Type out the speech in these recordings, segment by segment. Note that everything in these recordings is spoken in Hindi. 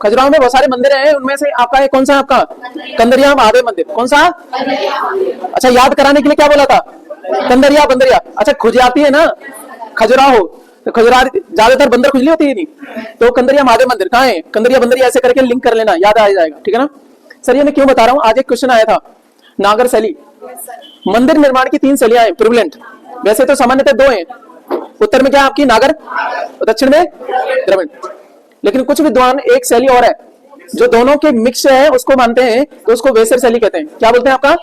खजुराहो में बहुत सारे मंदिर हैं, उनमें से आपका कौन सा है आपका? कंदरिया महादेव मंदिर। कौन सा? अच्छा, याद कराने के लिए क्या बोला था? कंदरिया बंदरिया। अच्छा, खुजाती है ना खजुराहो, तो खजुराहो ज्यादातर बंदर खुजली होती है नहीं, तो कंदरिया महादेव मंदिर कहाँ है? कंदरिया बंदरिया ऐसे करके लिंक कर लेना, याद आ जाएगा, ठीक है ना। सर ये मैं क्यों बता रहा हूँ, आज एक क्वेश्चन आया था, नागर शैली मंदिर निर्माण की 3 शैलियां हैं प्रिवलेंट। वैसे तो सामान्यतः 2 हैं, उत्तर में क्या है आपकी नागर, दक्षिण में द्रविड़। लेकिन कुछ विद्वान एक शैली और है जो दोनों के मिक्स है उसको मानते हैं, तो उसको वेसर शैली कहते हैं। क्या बोलते हैं आपका?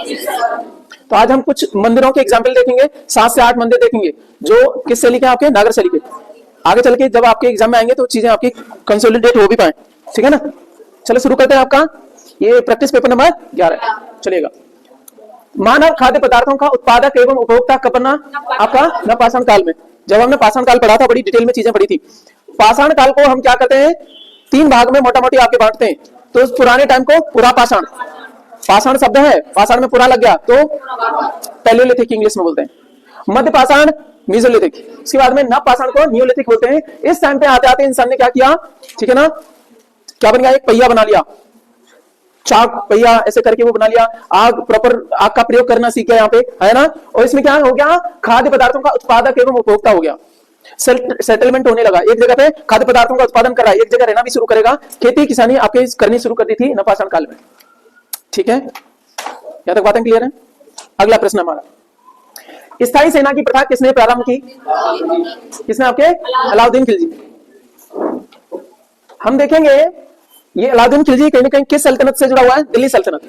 तो आज हम कुछ मंदिरों के एग्जाम्पल देखेंगे, 7 से 8 मंदिर देखेंगे जो किस शैली के? आपके नागर शैली के। आगे चल के जब आपके एग्जाम में आएंगे तो चीजें आपकी कंसोलिडेट हो भी पाए, ठीक है ना। चलो शुरू करते हैं। आपका ये प्रैक्टिस पेपर नंबर 11 चलिएगा। मानव खाद्य पदार्थों का उत्पादक एवं उपभोक्ता कब बना? आपका नवपाषाण काल में। जब हमने पाषाण काल पढ़ा था, बड़ी डिटेल में चीजें पढ़ी थी। पाषाण काल को हम क्या कहते हैं? 3 भाग में मोटा मोटी आपके बांटते हैं। तो उस पुराने टाइम को पुरा पाषाण, पाषाण शब्द है, पाषाण में पुरा लग गया तो पैलियोलिथिक इंग्लिश में बोलते हैं। मध्य पाषाण मीजोलिथिक, उसके बाद में नव पाषाण को नियोलिथिक बोलते हैं। इस टाइम पे आते आते इंसान ने क्या किया, ठीक है ना, क्या बन गया? एक पहिया बना लिया, चाक पहिया ऐसे करके वो बना लिया। आग, प्रॉपर आग का प्रयोग करना सीख गया यहाँ पे, है ना। और इसमें क्या हो गया? खाद्य पदार्थों का उत्पादक एवं उपभोक्ता हो गया। सेटलमेंट होने लगा, एक जगह पे खाद्य पदार्थों का उत्पादन करा, एक जगह रहना भी शुरू करेगा। खेती किसानी आपके करनी शुरू कर दी थी नवपाषाण काल में, ठीक है। यहां तक बातें क्लियर है? अगला प्रश्न हमारा, स्थायी सेना की प्रथा किसने प्रारंभ की? किसने? आपके अलाउद्दीन खिलजी। हम देखेंगे ये अलाउद्दीन खिलजी कहीं ना कहीं किस सल्तनत से जुड़ा हुआ है? दिल्ली सल्तनत।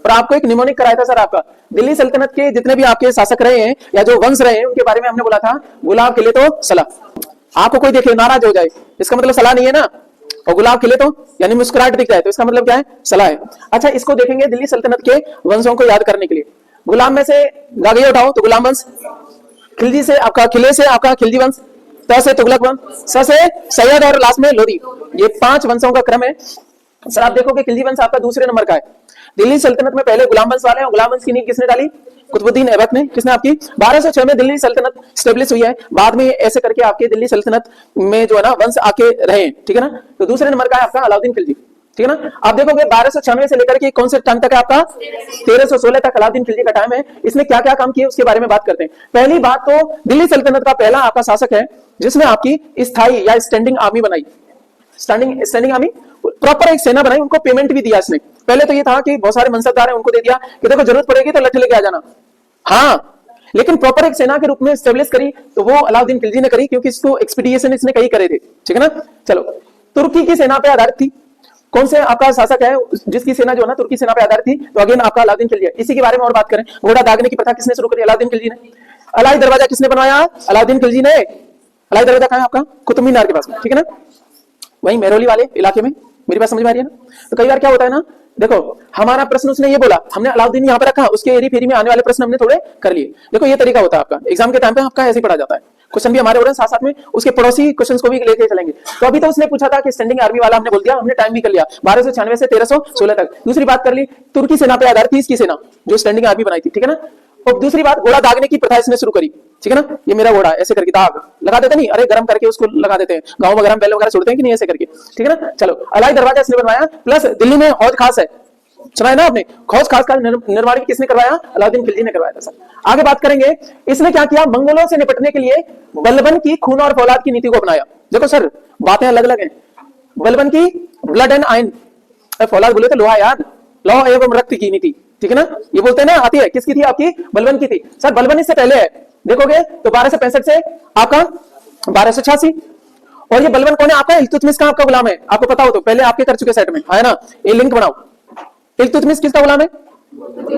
और आपको एक निमोनिक कराया था सर आपका, दिल्ली सल्तनत के जितने भी आपके शासक रहे हैं या जो वंश रहे हैं उनके बारे में हमने बोला था, गुलाब खिले तो सलाह। आपको कोई देखे नाराज हो जाए, इसका मतलब सलाह नहीं है ना, और गुलाब खिले तो यानी मुस्कुराहट दिख जाए तो इसका मतलब क्या है? सलाह है। अच्छा, इसको देखेंगे दिल्ली सल्तनत के वंशों को याद करने के लिए। गुलाम में से गागैया उठाओ तो गुलाम वंश, खिलजी से आपका, किले से आपका खिलजी वंश, त से तुगलक वंश, स से सैयद और लास्ट में लोधी। ये 5 वंशों का क्रम है। सर आप देखोगे खिलजी वंश आपका दूसरे नंबर का है। दिल्ली सल्तनत में पहले गुलाम वंश वाले हैं, और गुलाम वंश की नींव किसने डाली? कुतुबुद्दीन ऐबक ने। किसने? आपकी 1206 में दिल्ली सल्तनत स्टेब्लिश हुई है। बाद में ऐसे करके आपके दिल्ली सल्तनत में जो है ना वंश आके रहे, ठीक है ना। तो दूसरे नंबर का है आपका अलाउद्दीन खिलजी, ठीक है ना। आप देखोगे 1296 से लेकर के कौन से टाइम तक है आपका? 1316 तक अलाउद्दीन खिलजी का टाइम है। इसने क्या क्या काम किए उसके बारे में बात करते हैं। पहली बात तो दिल्ली सल्तनत का पहला आपका शासक है जिसने आपकी स्थायी या स्टैंडिंग आर्मी बनाई। स्टैंडिंग आर्मी, प्रॉपर एक सेना बनाई, उनको पेमेंट भी दिया इसने। पहले तो ये था कि बहुत सारे मनसबदार हैं उनको दे दिया कि देखो जरूरत पड़ेगी तो लठ लेके आ जाना, हाँ, लेकिन प्रॉपर एक सेना के रूप में स्टेब्लिश करी तो वो अलाउद्दीन खिलजी ने करी, क्योंकि इसको एक्सपीडिशन इसने कई करे थे, ठीक है ना। चलो, तुर्की की सेना पे आधारित थी। कौन से आपका शासक है जिसकी सेना जो है ना तुर्की सेना पे आधारित थी? तो अगेन आपका अलाउद्दीन खिलजी है। इसी के बारे में और बात करें, घोड़ा दागने की प्रथा किसने शुरू करी? अलाउद्दीन खिलजी ने। अलाई दरवाजा किसने बनवाया? अलाउद्दीन खिलजी ने। अलाई दरवाजा कहाँ है आपका? कुतुब मीनार के पास में, ठीक है ना, वहीं मेहरौली वाले इलाके में। मेरी बात समझ में आ रही है ना। तो कई बार क्या होता है ना, देखो हमारा प्रश्न उसने ये बोला, हमने अलाउद्दीन यहाँ पे रखा, उसके एरी फेरी में आने वाले प्रश्न हमने थोड़े कर लिए। देखो ये तरीका होता है आपका, एग्जाम के टाइम पे आपका ऐसे पढ़ा जाता है। क्वेश्चन भी हमारे हो रहे हैं, साथ साथ में उसके पड़ोसी क्वेश्चंस को भी लेके चलेंगे। तो अभी तो उसने पूछा था कि स्टैंडिंग आर्मी वाला, हमने बोल दिया, हमने टाइम भी कर लिया 1296 से 1316 तक। दूसरी बात कर ली, तुर्की सेना पे आधारित थी इसकी सेना जो स्टैंडिंग आर्मी बनाई थी, ठीक है ना। और दूसरी बात, घोड़ा दागने की प्रथा इसने शुरू करी, ठीक है ना। ये मेरा घोड़ा, ऐसे करके दाग लगा देते नहीं, अरे गर्म करके उसको लगा देते हैं, गांव वगैरह में बैल वगैरह छोड़ते हैं कि नहीं, ऐसे करके, ठीक है ना। चलो, अलाई दरवाजा इसने बनवाया, प्लस दिल्ली में हौज खास है, सुना है ना आपने, हौज खास का निर्माण किसने करवाया? अलाउद्दीन खिलजी ने करवाया था सर। आगे बात करेंगे, इसने क्या किया? मंगोलों से निपटने के लिए बलबन की खून और फौलाद की नीति को अपनाया। देखो सर बातें अलग अलग हैं। बलबन की ब्लड एंड आयन, फौलाद बोले तो लोहा यार, लौह एवं रक्त की नीति, ठीक है ना, ये बोलते हैं ना, आती है किसकी थी? आपकी बलबन की थी। सर बलबन इससे पहले है, देखोगे तो 1265 से आपका 1286। और ये बलबन कौन है? आपका इल्तुतमिश का आपका गुलाम है, आपको पता हो तो, पहले आपके कर चुके सेट में, है ना। ये लिंक बनाओ, इल्तुतमिश किसका गुलाम है?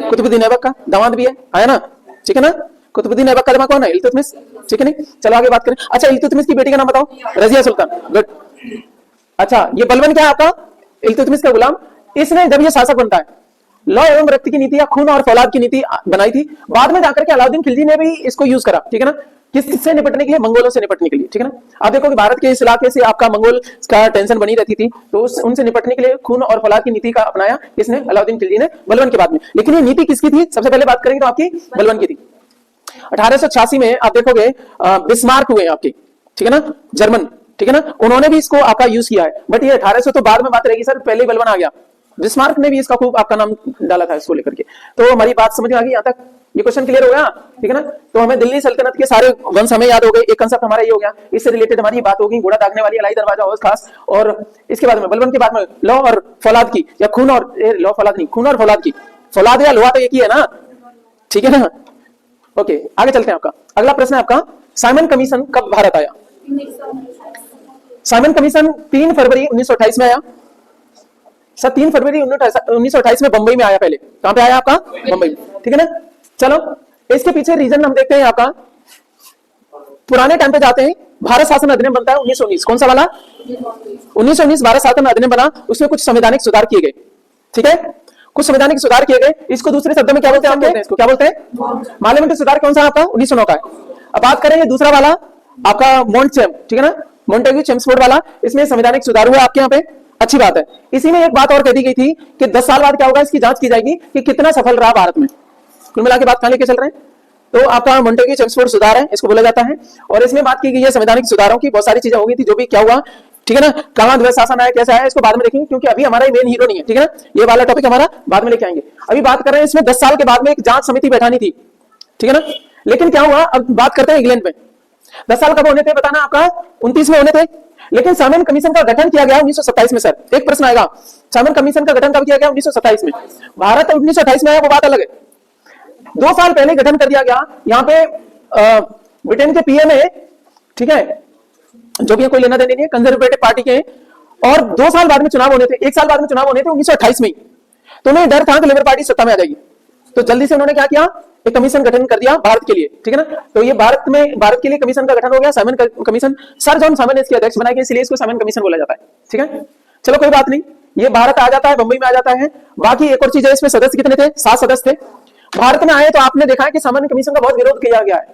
कुतुबुद्दीन ऐबक का दामाद भी है ना, ठीक है ना। कुतुबुद्दीन ऐबक का दामाद कौन है? इल्तुतमिश, ठीक है नहीं। चलो आगे बात करें। अच्छा, इल्तुतमिश की बेटी का नाम बताओ। रजिया सुल्तान, गुड। अच्छा, ये बलबन क्या है आपका? इल्तुतमिश का गुलाम। इसने जब ये शासक बनता है, लौ एवं रक्त की नीति या खून और फौलाद की नीति बनाई थी। बाद में जाकर के अलाउद्दीन खिलजी ने भी इसको यूज करा, ठीक है ना, किससे निपटने के लिए? मंगोलों से निपटने के लिए, ठीक है ना। आप देखो कि भारत के इस इलाके से आपका मंगोल का टेंशन बनी रहती थी, तो उनसे निपटने के लिए खून और फौलाद की नीति का अपनाया किसने? अलाउद्दीन खिलजी ने, बलबन के बाद में। लेकिन ये नीति किसकी थी? सबसे पहले बात करेंगे तो आपकी बलबन की थी। 1886 में आप देखोगे बिस्मार्क हुए आपके, ठीक है ना, जर्मन ठीक है ना, उन्होंने भी इसको आपका यूज किया है। बट ये 1800 तो बाद में बात रहेगी सर, पहले ही बलबन आ गया, बिस्मार्क ने भी इसका खूब आपका नाम डाला था इसको लेकर के। तो हमारी बात समझ में आ गई, यहाँ तक ये क्वेश्चन क्लियर हो गया, ठीक है ना। तो हमें दिल्ली सल्तनत के सारे वंश हमें याद हो गए, एक कंसेप्ट हमारा ये हो गया, इससे रिलेटेड हमारी बात होगी घोड़ा दागने वाली अलाई दरवाजा हौज खास, और इसके बाद में बलबन के बाद में लौ और फौलाद की, या खून और लौ फौलाद नहीं, खून और फौलाद की, फौलाद या लोहा तो एक ही है ना, ठीक है ना। ओके, आगे चलते हैं। आपका अगला प्रश्न है आपका, साइमन कमीशन कब भारत आया? साइमन कमीशन 3 फरवरी 1928 में आया सर, 3 फरवरी 1928 में बंबई में आया। पहले कहां पे आया आपका? बंबई में, ठीक है ना। चलो इसके पीछे रीजन हम देखते हैं आपका, पुराने टाइम पे जाते हैं, भारत शासन अधिनियम बनता है 1919, कौन सा वाला? 1919 भारत शासन अधिनियम बना, उसमें कुछ संवैधानिक सुधार किए गए, ठीक है, कुछ संवैधानिक सुधार किए गए। इसको दूसरे शब्दों में क्या बोलते हैं आपके? इसको क्या बोलते हैं? पार्लियामेंट्री सुधार कौन सा आपका? 1909 का है। अब बात करेंगे दूसरा वाला आपका मॉन्टचेम, ठीक है ना, मॉन्टेग्यू चेम्सफोर्ड वाला, इसमें संवैधानिक सुधार हुआ आपके यहाँ पे, अच्छी बात है। इसी में एक बात और कह दी गई थी कि 10 साल बाद क्या होगा, इसकी जांच की जाएगी कि कितना सफल रहा भारत में। कुल मिला के बात कहां लेके चल रहे हैं? तो आपका मॉन्टेग्यू चेम्सफोर्ड सुधार है, इसको बोला जाता है। और इसमें बात की गई है संवैधानिक सुधारों की, बहुत सारी चीजें हो गई थी, जो भी क्या हुआ, ठीक है ना, कहां द्वैध शासन आया, कैसा आया, इसको बाद में देखेंगे, क्योंकि अभी हमारा मेन हीरो नहीं है, ठीक है ना, ये वाला टॉपिक हमारा बाद में लेके आएंगे। अभी बात कर रहे हैं इसमें 10 साल के बाद में एक जांच समिति बैठानी थी, ठीक है ना। लेकिन क्या हुआ, अब बात करते हैं इंग्लैंड में 10 साल कब होने थे, बताना आपका 29 में होने थे। लेकिन साइमन कमीशन का गठन किया गया 1927 में। सर एक प्रश्न आएगा, साइमन कमीशन का गठन कब किया गया? 1927 में। भारत 1928 में आया, वो बात अलग है। 2 साल पहले गठन कर दिया गया। यहाँ पे ब्रिटेन के पीएम है, ठीक है, जो भी कोई लेना देना नहीं है, कंजर्वेटिव पार्टी के, और 2 साल बाद में चुनाव होने थे, 1 साल बाद में चुनाव होने थे 1928 में। तो उन्हें डर था कि लेबर पार्टी सत्ता में आ जाएगी, तो जल्दी से उन्होंने क्या किया, एक कमीशन गठन कर दिया भारत के लिए, ठीक है ना। तो ये भारत के लिए कमीशन का गठन हो गया, Simon commission. Sir John Simon ने इसके अध्यक्ष बनाए गए, इसलिए इसको साइमन कमीशन बोला जाता है, ठीक है। चलो कोई बात नहीं, ये भारत आ जाता है, बंबई में आ जाता है। बाकी एक और चीज है, इसमें सदस्य कितने थे? 7 सदस्य थे। भारत में आए तो आपने देखा है कि साइमन कमीशन का बहुत विरोध किया गया है,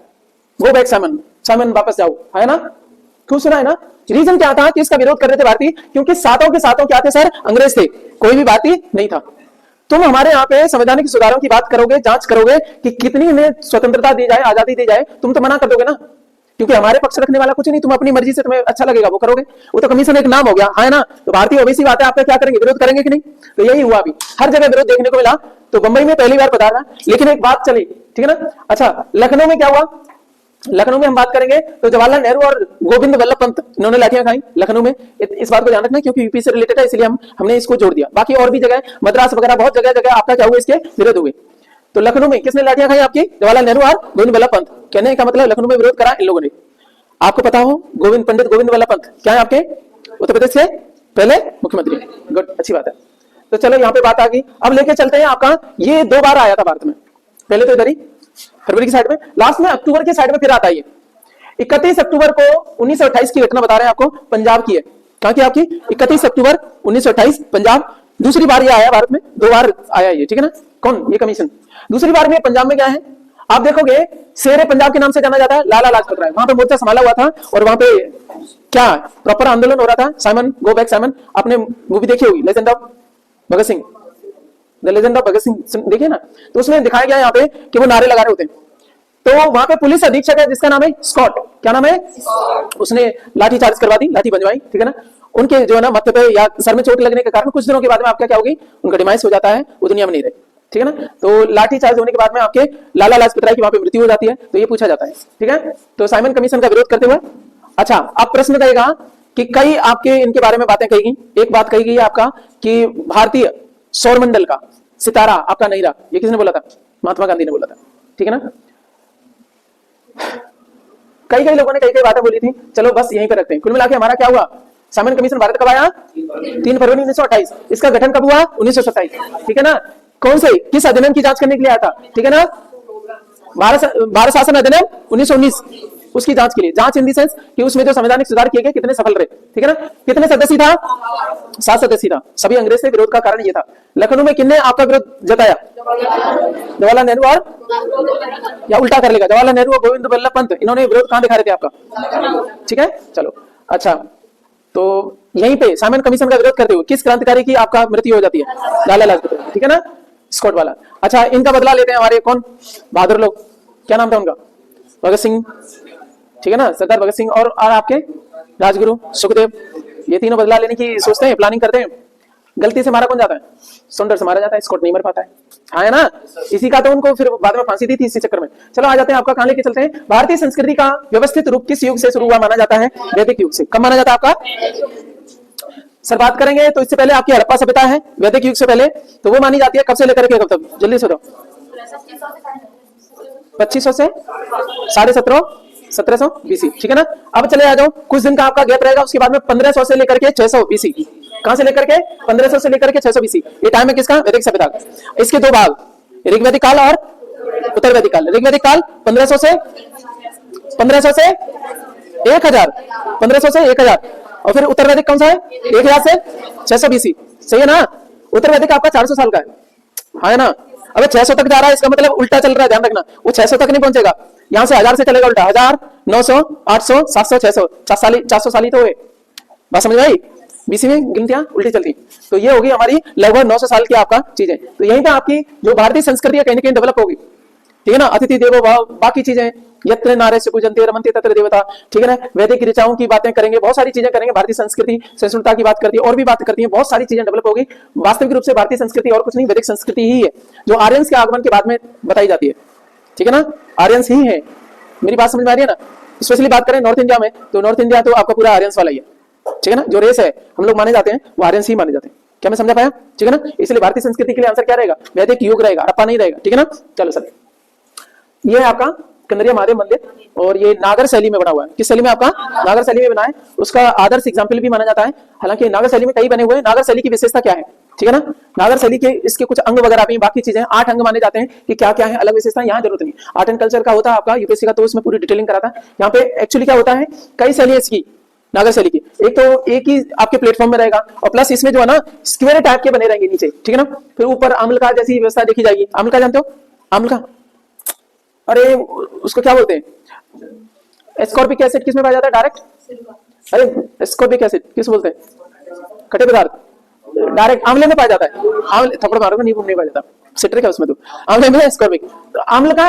गो बैक साइमन, साइमन वापस जाओ, है ना, क्यों सुना है ना। रीजन क्या था कि इसका विरोध कर रहे थे भारतीय? क्योंकि सातों के सातों क्या थे सर? अंग्रेज थे, कोई भी भारतीय नहीं था। तुम हमारे यहाँ पे संवैधानिक सुधारों की बात करोगे, जांच करोगे कि कितनी इन्हें स्वतंत्रता दी जाए, आजादी दी जाए, तुम तो मना कर दोगे ना, क्योंकि हमारे पक्ष रखने वाला कुछ नहीं, तुम अपनी मर्जी से, तुम्हें अच्छा लगेगा वो करोगे। वो तो कमीशन एक नाम हो गया, है ना। तो भारतीय ओबीसी बात है, आप क्या करेंगे? विरोध करेंगे कि नहीं? तो यही हुआ, अभी हर जगह विरोध देखने को मिला। तो बंबई में पहली बार पधारा, लेकिन एक बात चली, ठीक है ना। अच्छा, लखनऊ में क्या हुआ? लखनऊ में हम बात करेंगे तो जवाहरलाल नेहरू और गोविंद वल्लभ पंत, इन्होंने लाठियां खाई लखनऊ में। इस बात को ध्यान रखना, क्योंकि यूपी से रिलेटेड है, इसलिए हमने इसको जोड़ दिया। बाकी और भी जगह, मद्रास वगैरह बहुत जगह जगह आपका क्या हुआ, इसके विरोध हुए। तो लखनऊ में किसने लाठियां खाई आपकी? जवाहरलाल नेहरू और गोविंद वल्लभ पंत। कहने का मतलब लखनऊ में विरोध करा इन लोगों ने। आपको पता हो पंडित गोविंद वल्लभ पंत क्या है आपके? उत्तर प्रदेश के पहले मुख्यमंत्री। गुड, अच्छी बात है। तो चलो यहाँ पे बात आ गई, अब लेके चलते हैं आपका, ये 2 बार आया था भारत में, पहले तो इधर ही फरवरी की साइड में, लास्ट में अक्टूबर की साइड में फिर आता है। 31 अक्टूबर को 1928 की घटना बता रहे हैं आपको, पंजाब की है। कहां की आपकी? 31 अक्टूबर 1928 पंजाब। दूसरी बार ये आया भारत में, 2 बार आया ये, ठीक है ना। कौन? ये कमीशन। दूसरी बार में पंजाब में क्या है, आप देखोगे शेरे पंजाब के नाम से जाना जाता है, लाला लाजपत राय। वहां पे मोर्चा संभाला हुआ था, और वहां पे क्या प्रॉपर आंदोलन हो रहा था। साइमन, गो बैक साइमन, आपने मूवी देखी होगी, legend of Bhagat Singh, the legend of Bhagat Singh, देखिए ना। तो उसमें दिखाया गया यहाँ पे कि वो नारे लगा रहे होते हैं। तो वहां पे पुलिस अधीक्षक है जिसका नाम है स्कॉट, क्या नाम है? उसने लाठी चार्ज करवा दी, लाठी बंजवाई, ठीक है ना। उनके जो है ना माथे पे या सर में चोट लगने के कारण कुछ दिनों के बाद में आपका क्या होगी, उनका डिमाइस हो जाता है, वो दुनिया में नहीं रहे, ठीक है ना। तो लाठी चार्ज होने के बाद में आपके लाला लाजपत राय की वहां पे मृत्यु हो जाती है। तो ये पूछा जाता है, ठीक है। तो साइमन कमीशन का विरोध करते हुए, अच्छा अब प्रश्न रहेगा कि कई आपके इनके बारे में बातें कही गई। एक बात कही गई है आपका कि भारतीय सौरमंडल का सितारा आपका नहीं रहा, ये किसने बोला था? महात्मा गांधी ने बोला था, ठीक है ना। कई लोगों ने कई बातें बोली थी, चलो बस यहीं पे रखते हैं। कुल मिला के हमारा क्या हुआ, साइमन कमीशन भारत कब आया? 3 फरवरी 1928। इसका गठन कब हुआ? 1927, ठीक है ना। कौन से किस अधिनियम की जांच करने के लिए आया था, ठीक है ना? भारत शासन अधिनियम 1919, उसकी जांच के लिए। जांच इन दी सेंस कि उसमें जो संवैधानिक सुधार किए गए कितने सफल रहे, ठीक है ना। कितने सदस्य था? 7 सदस्य था। सभी अंग्रेज से विरोध का कारण ये था। लखनऊ में किसने आपका विरोध जताया? जवाहरलाल नेहरू और, या उल्टा कर लेगा, जवाहरलाल नेहरू और गोविंद वल्लभ पंत, इन्होंने विरोध कहां दिखा रहे थे आपका, ठीक है। चलो अच्छा, तो यहीं पे साइमन कमीशन का विरोध करते हुए किस क्रांतिकारी की आपका मृत्यु हो जाती है? लाला लाजपत राय, ठीक है ना, स्कॉट वाला। अच्छा, इनका बदला लेते हैं हमारे कौन बहादुर लोग, क्या नाम था उनका? भगत सिंह, ठीक है ना, सरदार भगत सिंह। और आपके राजगुरु, सुखदेव, ये तीनों बदला लेने की सोचते हैं, प्लानिंग करते हैं। गलती से मारा कौन जाता है? सुंदर से मारा जाता है, स्कॉट नहीं मर पाता है। हाँ है ना, इसी का तो उनको फिर बाद में फांसी दी थी इसी चक्कर में। चलो आ जाते हैं, आपका कहां लेके चलते हैं। भारतीय संस्कृति का व्यवस्थित रूप किस युग से शुरू हुआ माना जाता है? वैदिक युग से। कब माना जाता है आपका? सर बात करेंगे तो इससे पहले आपकी हड़प्पा सभ्यता है, वैदिक युग से पहले, तो वो मानी जाती है कब से लेकर के कब तक? जल्दी से दो। 2500 से 1750 1700 बीसी, ठीक है ना। अब चले आ जाओ, कुछ दिन का आपका गैप रहेगा, उसके बाद में 1500 से लेकर के 600 बीसी। कहां से लेकर के? 1500 से लेकर के 600 बीसी। ये टाइम है किसका? वैदिक सभ्यता का। इसके दो भाग, ऋग्वैदिक काल और उत्तर वैदिक काल। ऋग्वैदिक काल 1500 से 1000, 1500 से 1000, और फिर उत्तर वैदिक कौन सा है? 1000 से 600 बीसी, सही है ना। उत्तर वैदिक आपका 400 साल का है, हाँ है ना। अबे 600 तक जा रहा है, इसका मतलब उल्टा चल रहा है, ध्यान रखना। वो 600 तक नहीं पहुंचेगा, यहां से 1000 से चलेगा उल्टा। 1000, 900, 800, 700, 600, 400 साल ही तो है। बात समझ में आई? बीसी में गिनतियां उल्टी चलती। तो ये होगी हमारी लगभग 900 साल की आपका चीजें। तो यहीं पे आपकी जो भारतीय संस्कृति है कहीं ना कहीं डेवलप होगी, ठीक है ना। अतिथि देवो भव, बाकी चीजें, यत्र नारस्य पूजन्ते रमन्ते तत्र देवता, ठीक है ना। वैदिक ऋचाओं की बातें करेंगे, बहुत सारी चीजें करेंगे। भारतीय संस्कृति सहिष्णुता की बात करती है, और भी बात करती है, बहुत सारी चीजें डेवलप होगी। वास्तविक रूप से भारतीय संस्कृति और कुछ नहीं, वैदिक संस्कृति ही है, जो आर्यंस के आगमन के बाद में बताई जाती है, ठीक है ना। आर्यंस ही है, मेरी बात समझ में आ रही है ना। स्पेशली बात करें नॉर्थ इंडिया में, तो नॉर्थ इंडिया तो आपका पूरा आर्यंस वाला ही है, ठीक है ना। जो रेस है हम लोग माने जाते हैं वो आर्यंस ही माने जाते हैं। क्या मैं समझा पाया? ठीक है ना। इसलिए भारतीय संस्कृति के लिए आंसर क्या रहेगा? वैदिक युग रहेगा, हड़प्पा नहीं रहेगा, ठीक है ना। चलो सर, ये है आपका कंदरिया महादेव मंदिर, और ये नागर शैली में बना हुआ है। किस शैली में? आपका नागर शैली में बना है। उसका आदर्श एग्जाम्पल भी माना जाता है। हालांकि नागर शैली में कई बने हुए हैं। नागर शैली की विशेषता क्या है, ठीक है ना। नागर शैली के इसके कुछ अंग वगैरह भी, बाकी चीजें 8 अंग माने जाते हैं कि क्या क्या है, अलग विशेषता यहाँ जरूरत नहीं। आर्ट एंड कल्चर का होता है आपका यूपीएससी का, तो उसमें पूरी डिटेलिंग कराता है। यहाँ पे एक्चुअली क्या होता है, कई शैली इसकी नागर शैली की। एक तो एक ही आपके प्लेटफॉर्म में रहेगा, और प्लस इसमें जो है ना स्क्वायर टाइप के बने रहेंगे नीचे, ठीक है ना। फिर ऊपर आम्ल का जैसी व्यवस्था देखी जाएगी। आम्ल का जानते हो? आम्ल का, अरे उसको क्या बोलते हैं? एस्कॉर्बिक एसिड किसमें पाया जाता है? डायरेक्ट, अरे एस्कॉर्बिक एसिड किस बोलते हैं? खट्टे पदार्थ डायरेक्ट आंवले में पाया जाता है। आंवले, थप्पड़ मारोगे नींबू नहीं पाया जाता, सिट्रिक है उसमें, तो आंवले में एस्कॉर्बिक। तो आम्ल का,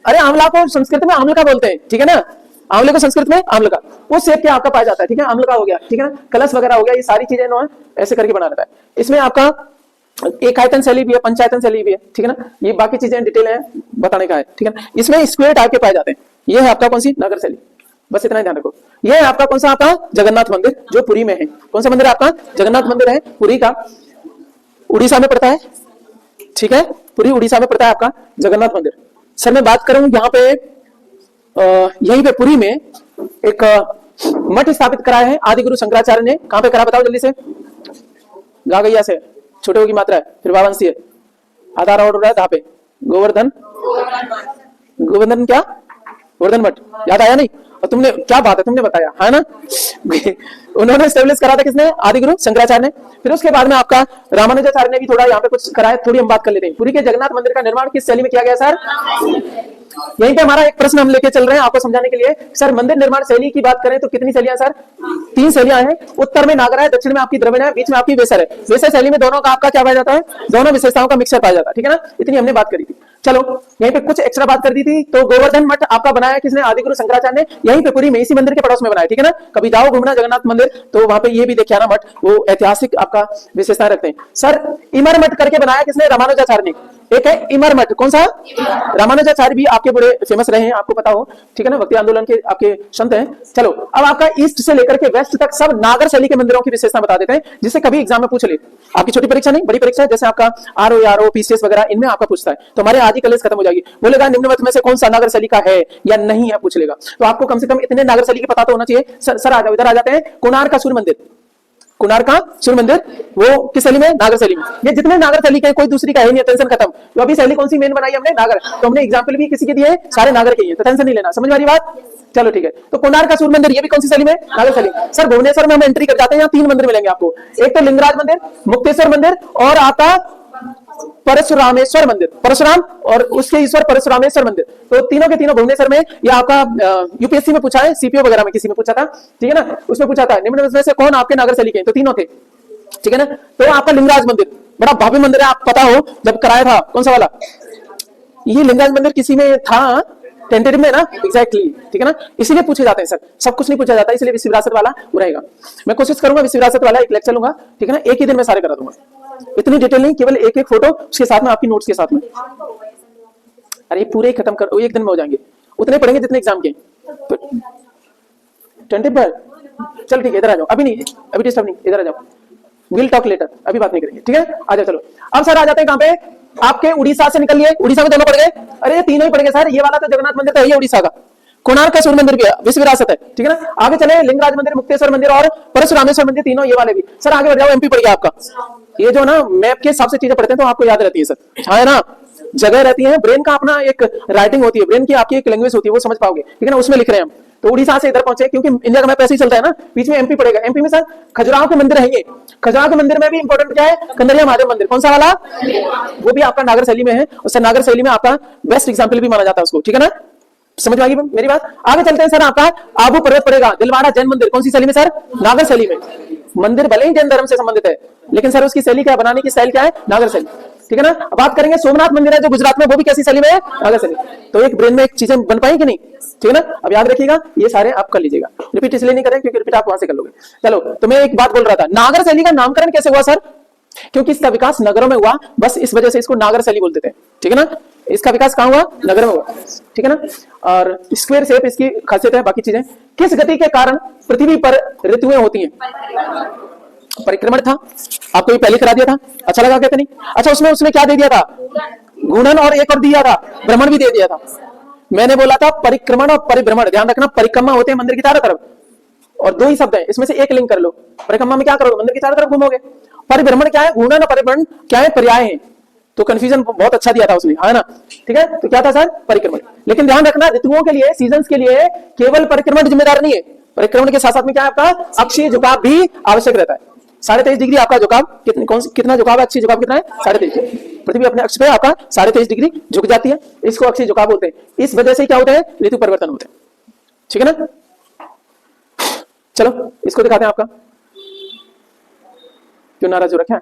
अरे आंवला को संस्कृत में आम्ल का बोलते हैं, ठीक है ना। आंवले को संस्कृत में आम्ल का, वो सेब के आपका पाया जाता है, ठीक है। आम्ल का हो गया, ठीक है ना। कलश वगैरह हो गया, ये सारी चीजें इन्होंने ऐसे करके बना रहता है। इसमें आपका एक आयतन शैली भी है, पंचायतन शैली भी है, ठीक है ना। ये बाकी चीजें डिटेल है बताने का है, ठीक है ना। इसमें स्क्वायर टाइप के पाए जाते हैं। ये है आपका कौन सी? नागर शैली। बस इतना ही ध्यान रखो। ये है आपका कौन सा? आपका जगन्नाथ मंदिर, जो पुरी में है। कौन सा मंदिर है आपका? जगन्नाथ मंदिर है, पुरी का, उड़ीसा में पड़ता है, ठीक है। पुरी उड़ीसा में पड़ता है आपका जगन्नाथ मंदिर। सर मैं बात करूं यहाँ पे, यहीं पे पुरी में एक मठ स्थापित कराया है आदि गुरु शंकराचार्य ने। कहां पे करा बताओ जल्दी से? गा गैया से, छोटे हो की मात्रा है, फिर वावंशी है, आधार और है, पे गोवर्धन, गोवर्धन क्या? गोवर्धन मठ, याद आया नहीं? और तुमने क्या बात है, तुमने बताया है ना। उन्होंने एस्टेब्लिश करा था किसने? आदि गुरु शंकराचार्य ने। फिर उसके बाद में आपका रामानुजाचार्य ने भी थोड़ा यहाँ पे कुछ कराया। थोड़ी हम बात कर लेते हैं। पुरी के जगन्नाथ मंदिर का निर्माण किस शैली में किया गया सर? यहीं पे हमारा एक प्रश्न हम लेके चल रहे हैं आपको समझाने के लिए। सर मंदिर निर्माण शैली की बात करें तो कितनी शैलियां सर? 3 शैलियां हैं। उत्तर में नागर है, दक्षिण में आपकी द्रविड़ है, बीच में आपकी वेसर है। वेसर शैली में दोनों का आपका क्या पाया जाता है? दोनों विशेषताओं का मिक्सर पाया जाता है, ठीक है ना। इतनी हमने बात करी थी। चलो यहीं पे कुछ एक्स्ट्रा बात कर दी थी। तो गोवर्धन मठ आपका बनाया किसने? आदि गुरु शंकराचार्य ने। यहीं पे पुरी में इसी मंदिर के पड़ोस में बनाया, ठीक है ना। कभी जाओ घूमना जगन्नाथ मंदिर तो वहां पे ये भी देखिए ना मठ, वो ऐतिहासिक आपका विशेषता रखते हैं। सर इमर मठ करके बनाया किसने? रामानुजाचार्य ने। एक है इमर मठ, कौन सा? रामानुजाचार्य भी आपके बड़े फेमस रहे हैं, आपको पता हो, ठीक है ना। भक्ति आंदोलन के आपके संत हैं। चलो अब आपका ईस्ट से लेकर के वेस्ट तक सब नागर शैली के मंदिरों की विशेषता बता देते हैं, जिसे कभी एग्जाम में पूछ ले। आपकी छोटी परीक्षा नहीं, बड़ी परीक्षा है, जैसे आपका आरओ पीसीएस वगैरह, इनमें आपका पूछता है। तो हमारे आज ही कॉलेज खत्म हो जाएगी। बोलेगा निम्नलिखित में से कौन सा नागर शैली का है या नहीं है, पूछ लेगा। तो आपको कम से कम इतने नागर शैली के पता तो होना चाहिए। सर आ जाओ, इधर आ जाते हैं। कोणार्क का सूर्य मंदिर, कोणार्क का सूर्य मंदिर वो किस शैली में? नागर शैली में। ये जितने नागर शैली के कोई दूसरी का है नहीं, टेंशन खत्म। तो अभी शैली कौन सी मेन बनाई हमने? नागर। तो हमने एग्जांपल भी किसी के दिए, सारे नागर के ही हैं, तो टेंशन नहीं लेना। समझ में आ रही बात? चलो ठीक है। तो कोणार्क का सूर्य मंदिर ये भी कौन सी शैली में? नागर शैली। सर भुवनेश्वर में हम एंट्री कर जाते हैं, यहाँ 3 मंदिर मिलेंगे आपको। एक तो लिंगराज मंदिर, मुक्तेश्वर मंदिर, और आपका परशुरामेश्वर मंदिर। परशुराम और उसके ईश्वर परशुरामेश्वर मंदिर। तो तीनों के तीनों भुवनेश्वर में। या आपका यूपीएससी में पूछा है, सीपीओ वगैरह में किसी में पूछा था, ठीक है ना। उसमें पूछा था निम्न में से कौन आपके नागर शैली के? तो तीनों थे, ठीक है ना। तो आपका लिंगराज मंदिर बड़ा भव्य मंदिर है, आप पता हो जब कराया था। कौन सा वाला? ये लिंगराज मंदिर किसी में था, टेंटेटिव में ना, एग्जैक्टली, ठीक है ना, इसीलिए पूछे जाते हैं सर, सब कुछ नहीं पूछा जाता, इसलिए विश्व विरासत वाला वो रहेगा। मैं कोशिश करूंगा विश्व विरासत वाला एक लेक्चर लूंगा, ठीक है ना, एक ही दिन में सारे करा दूंगा, इतनी डिटेल नहीं, केवल एक एक फोटो उसके साथ में आपकी नोट्स के साथ में। अरे पूरे खत्म कर, एक दिन में हो जाएंगे, उतने पढ़ेंगे जितने एग्जाम के। टेंटेटिव पर चल ठीक है, इधर आ जाओ, अभी नहीं, अभी डिस्टर्ब नहीं, इधर आ जाओ, विल टॉक लेटर, अभी बात नहीं करेंगे, ठीक है, आ जाओ। चलो अब सर आ जाते हैं कहां पे, आपके उड़ीसा से निकल लिए, उड़ीसा में दोनों पड़ गए, अरे ये तीनों ही पड़ गए सर, ये वाला तो जगन्नाथ मंदिर तो है उड़ीसा का, कोणार्क का सूर्य मंदिर भी विश्व विरासत है, ठीक है ना। आगे चले, लिंगराज मंदिर, मुक्तेश्वर मंदिर और परशुरामेश्वर मंदिर, तीनों ये वाले भी। सर आगे बढ़ जाओ, एमपी पड़ गया आपका। ये जो ना मैप के हिसाब से चीजें पढ़ते हैं तो आपको याद रहती है सर, है ना, जगह रहती है, ब्रेन का अपना एक राइटिंग होती है, ब्रेन की आपकी एक लैंग्वेज होती है, वो समझ पाओगे, ठीक है ना, उसमें लिख रहे हैं हम। तो उड़ीसा से इधर पहुंचे, क्योंकि इंडिया का मैप ऐसे ही चलता है ना, बीच में एमपी पड़ेगा, एमपी में सर खजुराहो के मंदिर है, ये खजुराहो के मंदिर में भी इंपॉर्टेंट क्या है, कंदरिया महादेव मंदिर, कौन सा वाला, वो भी आपका नागर शैली में है, उससे नागर शैली में आपका बेस्ट एग्जाम्पल भी माना जाता है उसको, ठीक है ना, समझ में आएगी मेरी बात। आगे चलते हैं सर, आपका आबू पर्वत पड़ेगा, दिलवाड़ा जैन मंदिर, कौन सी शैली में सर, नागर शैली में। मंदिर भले ही जैन धर्म से संबंधित है, लेकिन सर उसकी शैली क्या, बनाने की स्टाइल क्या है, नागर शैली, ठीक है ना। अब बात करेंगे सोमनाथ मंदिर है जो गुजरात में, वो भी कैसी शैली में है, नागर शैली। तो एक ब्रेन में एक चीजें बन पाई कि नहीं, ठीक है ना। अब याद रखिएगा, ये सारे आप कर लीजिएगा, रिपीट इसलिए नहीं करें क्योंकि रिपीट आप वहां से कर लोगे। चलो, तो मैं एक बात बोल रहा था, नागर शैली का नामकरण कैसे हुआ सर, क्योंकि इसका विकास नगरों में हुआ, बस इस वजह से इसको नागर शैली बोलते थे, ठीक है ना। इसका विकास कहां हुआ, नगर में हुआ, ठीक है ना। और स्क्वायर शेप इसकी खासियत है, बाकी चीजें। किस गति के कारण पृथ्वी पर ऋतुएं होती हैं, परिक्रमण था, आपको ये पहले करा दिया था, अच्छा लगा कहते नहीं। अच्छा, उसमें क्या दे दिया था, गुणन, और एक और दिया था, भ्रमण भी दे दिया था। मैंने बोला था परिक्रमण और परिभ्रमण, ध्यान रखना, परिक्रमा होते हैं मंदिर की चारों तरफ, और दो ही शब्द है, इसमें से एक लिंक कर लो। परिक्रमा में क्या करोगे, मंदिर की चारों तरफ घूमोगे। परिभ्रमण क्या है, गुणन और परिभ्रमण क्या है, पर्याय है। तो कंफ्यूजन बहुत अच्छा दिया था उसने, है ना, ठीक है। तो क्या था सर, परिक्रमण। लेकिन ध्यान रखना, ऋतुओं के लिए, सीजन्स के लिए केवल परिक्रमण जिम्मेदार नहीं है, परिक्रमण के साथ साथ में क्या है, आपका अक्षीय झुकाव भी आवश्यक रहता है। 23.5 डिग्री आपका झुकाव, कितना झुकाव है, अक्षीय झुकाव कितना है, 23.5 डिग्री। पृथ्वी अपने अक्ष पे आपका 23.5 डिग्री झुक जाती है, इसको अक्षीय झुकाव बोलते हैं। इस वजह से क्या होता है, ऋतु परिवर्तन होते हैं, ठीक है ना। चलो इसको दिखाते हैं, आपका क्यों नाराज हो रखा है,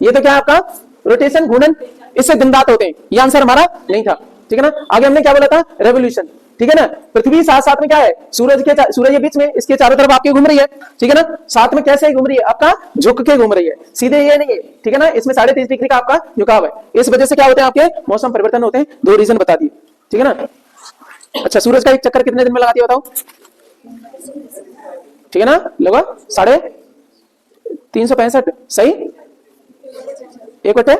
ये तो क्या है आपका रोटेशन, घूर्णन, इससे दिन रात होते हैं, ये आंसर हमारा नहीं था, ठीक है ना। आगे हमने क्या बोला था, रेवोल्यूशन, ठीक है ना। पृथ्वी साथ साथ में क्या है, सूरज के बीच में, इसके चारों तरफ आपके घूम रही है, ठीक है ना। साथ में कैसे घूम रही है, आपका झुक के घूम रही है, सीधे ये नहीं है, ठीक है ना। इसमें 23.5 डिग्री का आपका झुकाव है, इस वजह से क्या होते हैं, आपके मौसम परिवर्तन होते हैं। 2 रीजन बता दिए, ठीक है ना। अच्छा, सूरज का एक चक्कर कितने दिन में लगाती है बताओ, ठीक है ना, लगा 365, सही, 1/4,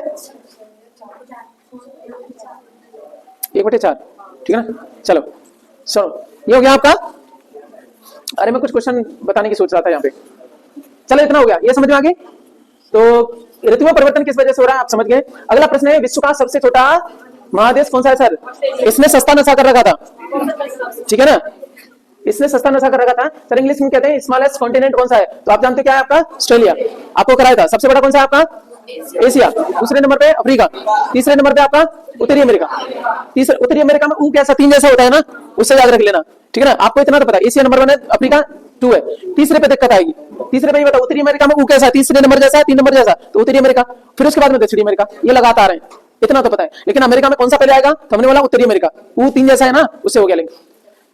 ठीक है ना। चलो सुनो, ये हो गया आपका। अरे मैं कुछ क्वेश्चन बताने की सोच रहा था यहाँ पे, चलो इतना हो गया, ये समझ में आ गई। तो ऋतुओं परिवर्तन किस वजह से हो रहा है, आप समझ गए। अगला प्रश्न है, विश्व का सबसे छोटा महादेश कौन सा है सर, इसने सस्ता नशा कर रखा था, ठीक है ना, इसने सस्ता नशा कर रखा था सर। इंग्लिश में कहते हैं स्मॉलेस्ट कॉन्टिनेंट कौन सा है, तो आप जानते हो क्या है आपका, ऑस्ट्रेलिया, आपको कराया था। सबसे बड़ा कौन सा है आपका, एशिया, दूसरे नंबर पे अफ्रीका, तीसरे नंबर पे आपका उत्तरी अमेरिका। उत्तरी अमेरिका में ऊ कैसा, 3 जैसा होता है ना, उससे याद रख लेना, ठीक है ना। आपको इतना तो पता है, एशिया नंबर 1 है, अफ्रीका 2 है, तीसरे पे दिक्कत आएगी। तीसरे पे ये बताओ, उत्तरी अमेरिका में ऊ कैसा, तीसरे नंबर जैसा है, 3 नंबर जैसा, तो उत्तरी अमेरिका, फिर उसके बाद में दक्षिणी अमेरिका, ये लगातार है, इतना तो पता है। लेकिन अमेरिका में कौन सा पहले आएगा, तो हमने बोला उत्तरी अमेरिका, ऊ 3 जैसा है ना, उससे हो गया लिंक।